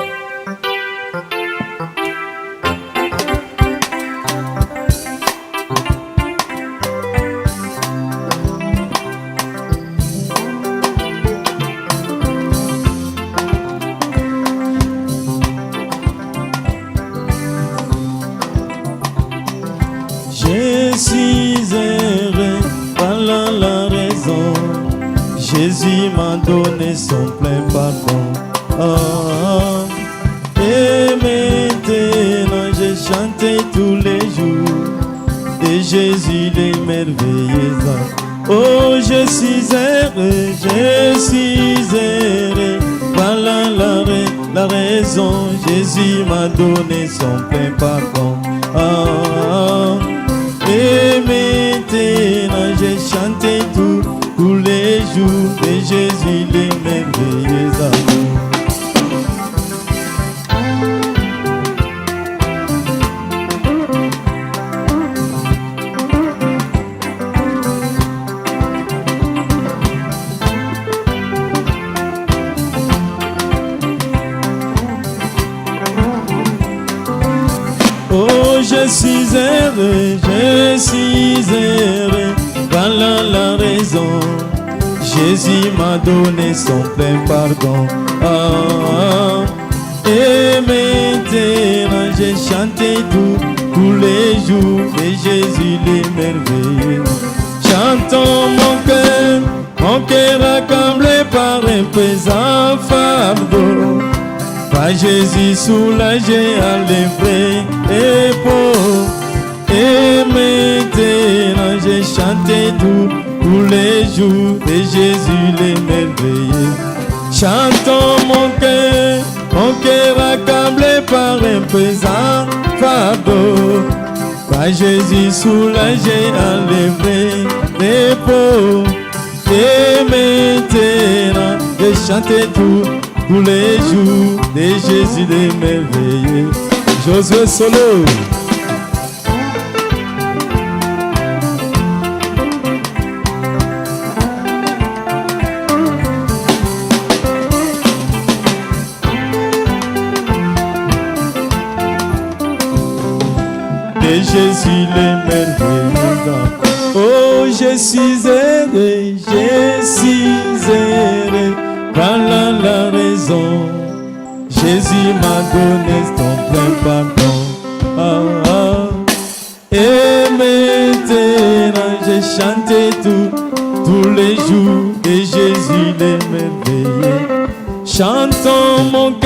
Je suis heureux, voilà la raison. Jésus m'a donné son plein pardon. Et maintenant je chantais tous les jours de Jésus les merveilleux. Oh, je suis heureux, voilà la raison. Jésus m'a donné son plein pardon. Et maintenant j'ai chanté tous les jours de Jésus les merveilleux amours. je suis heureux, voilà la raison. Jésus m'a donné son plein pardon. Et maintenant j'ai chanté tous les jours, et Jésus est merveilleux. Chantons mon cœur accablé par un pesant fardeau. Par Jésus soulagé à l'effet et pauvre. Et maintenant j'ai chanté tous les jours, et Jésus est merveilleux. Chantons mon cœur accablé par un pesant fardeau. Par Jésus soulagé à l'effet et pauvre. Et maintenant j'ai chanté tous les jours, et Jésus est merveilleux. Josué Solo. Et Jésus est merveilleux. Oh, je suis heureux, voilà la raison. Jésus m'a donné son plein pardon. Et maintenant j'ai chanté tous les jours, et Jésus est merveilleux. Chantons mon cœur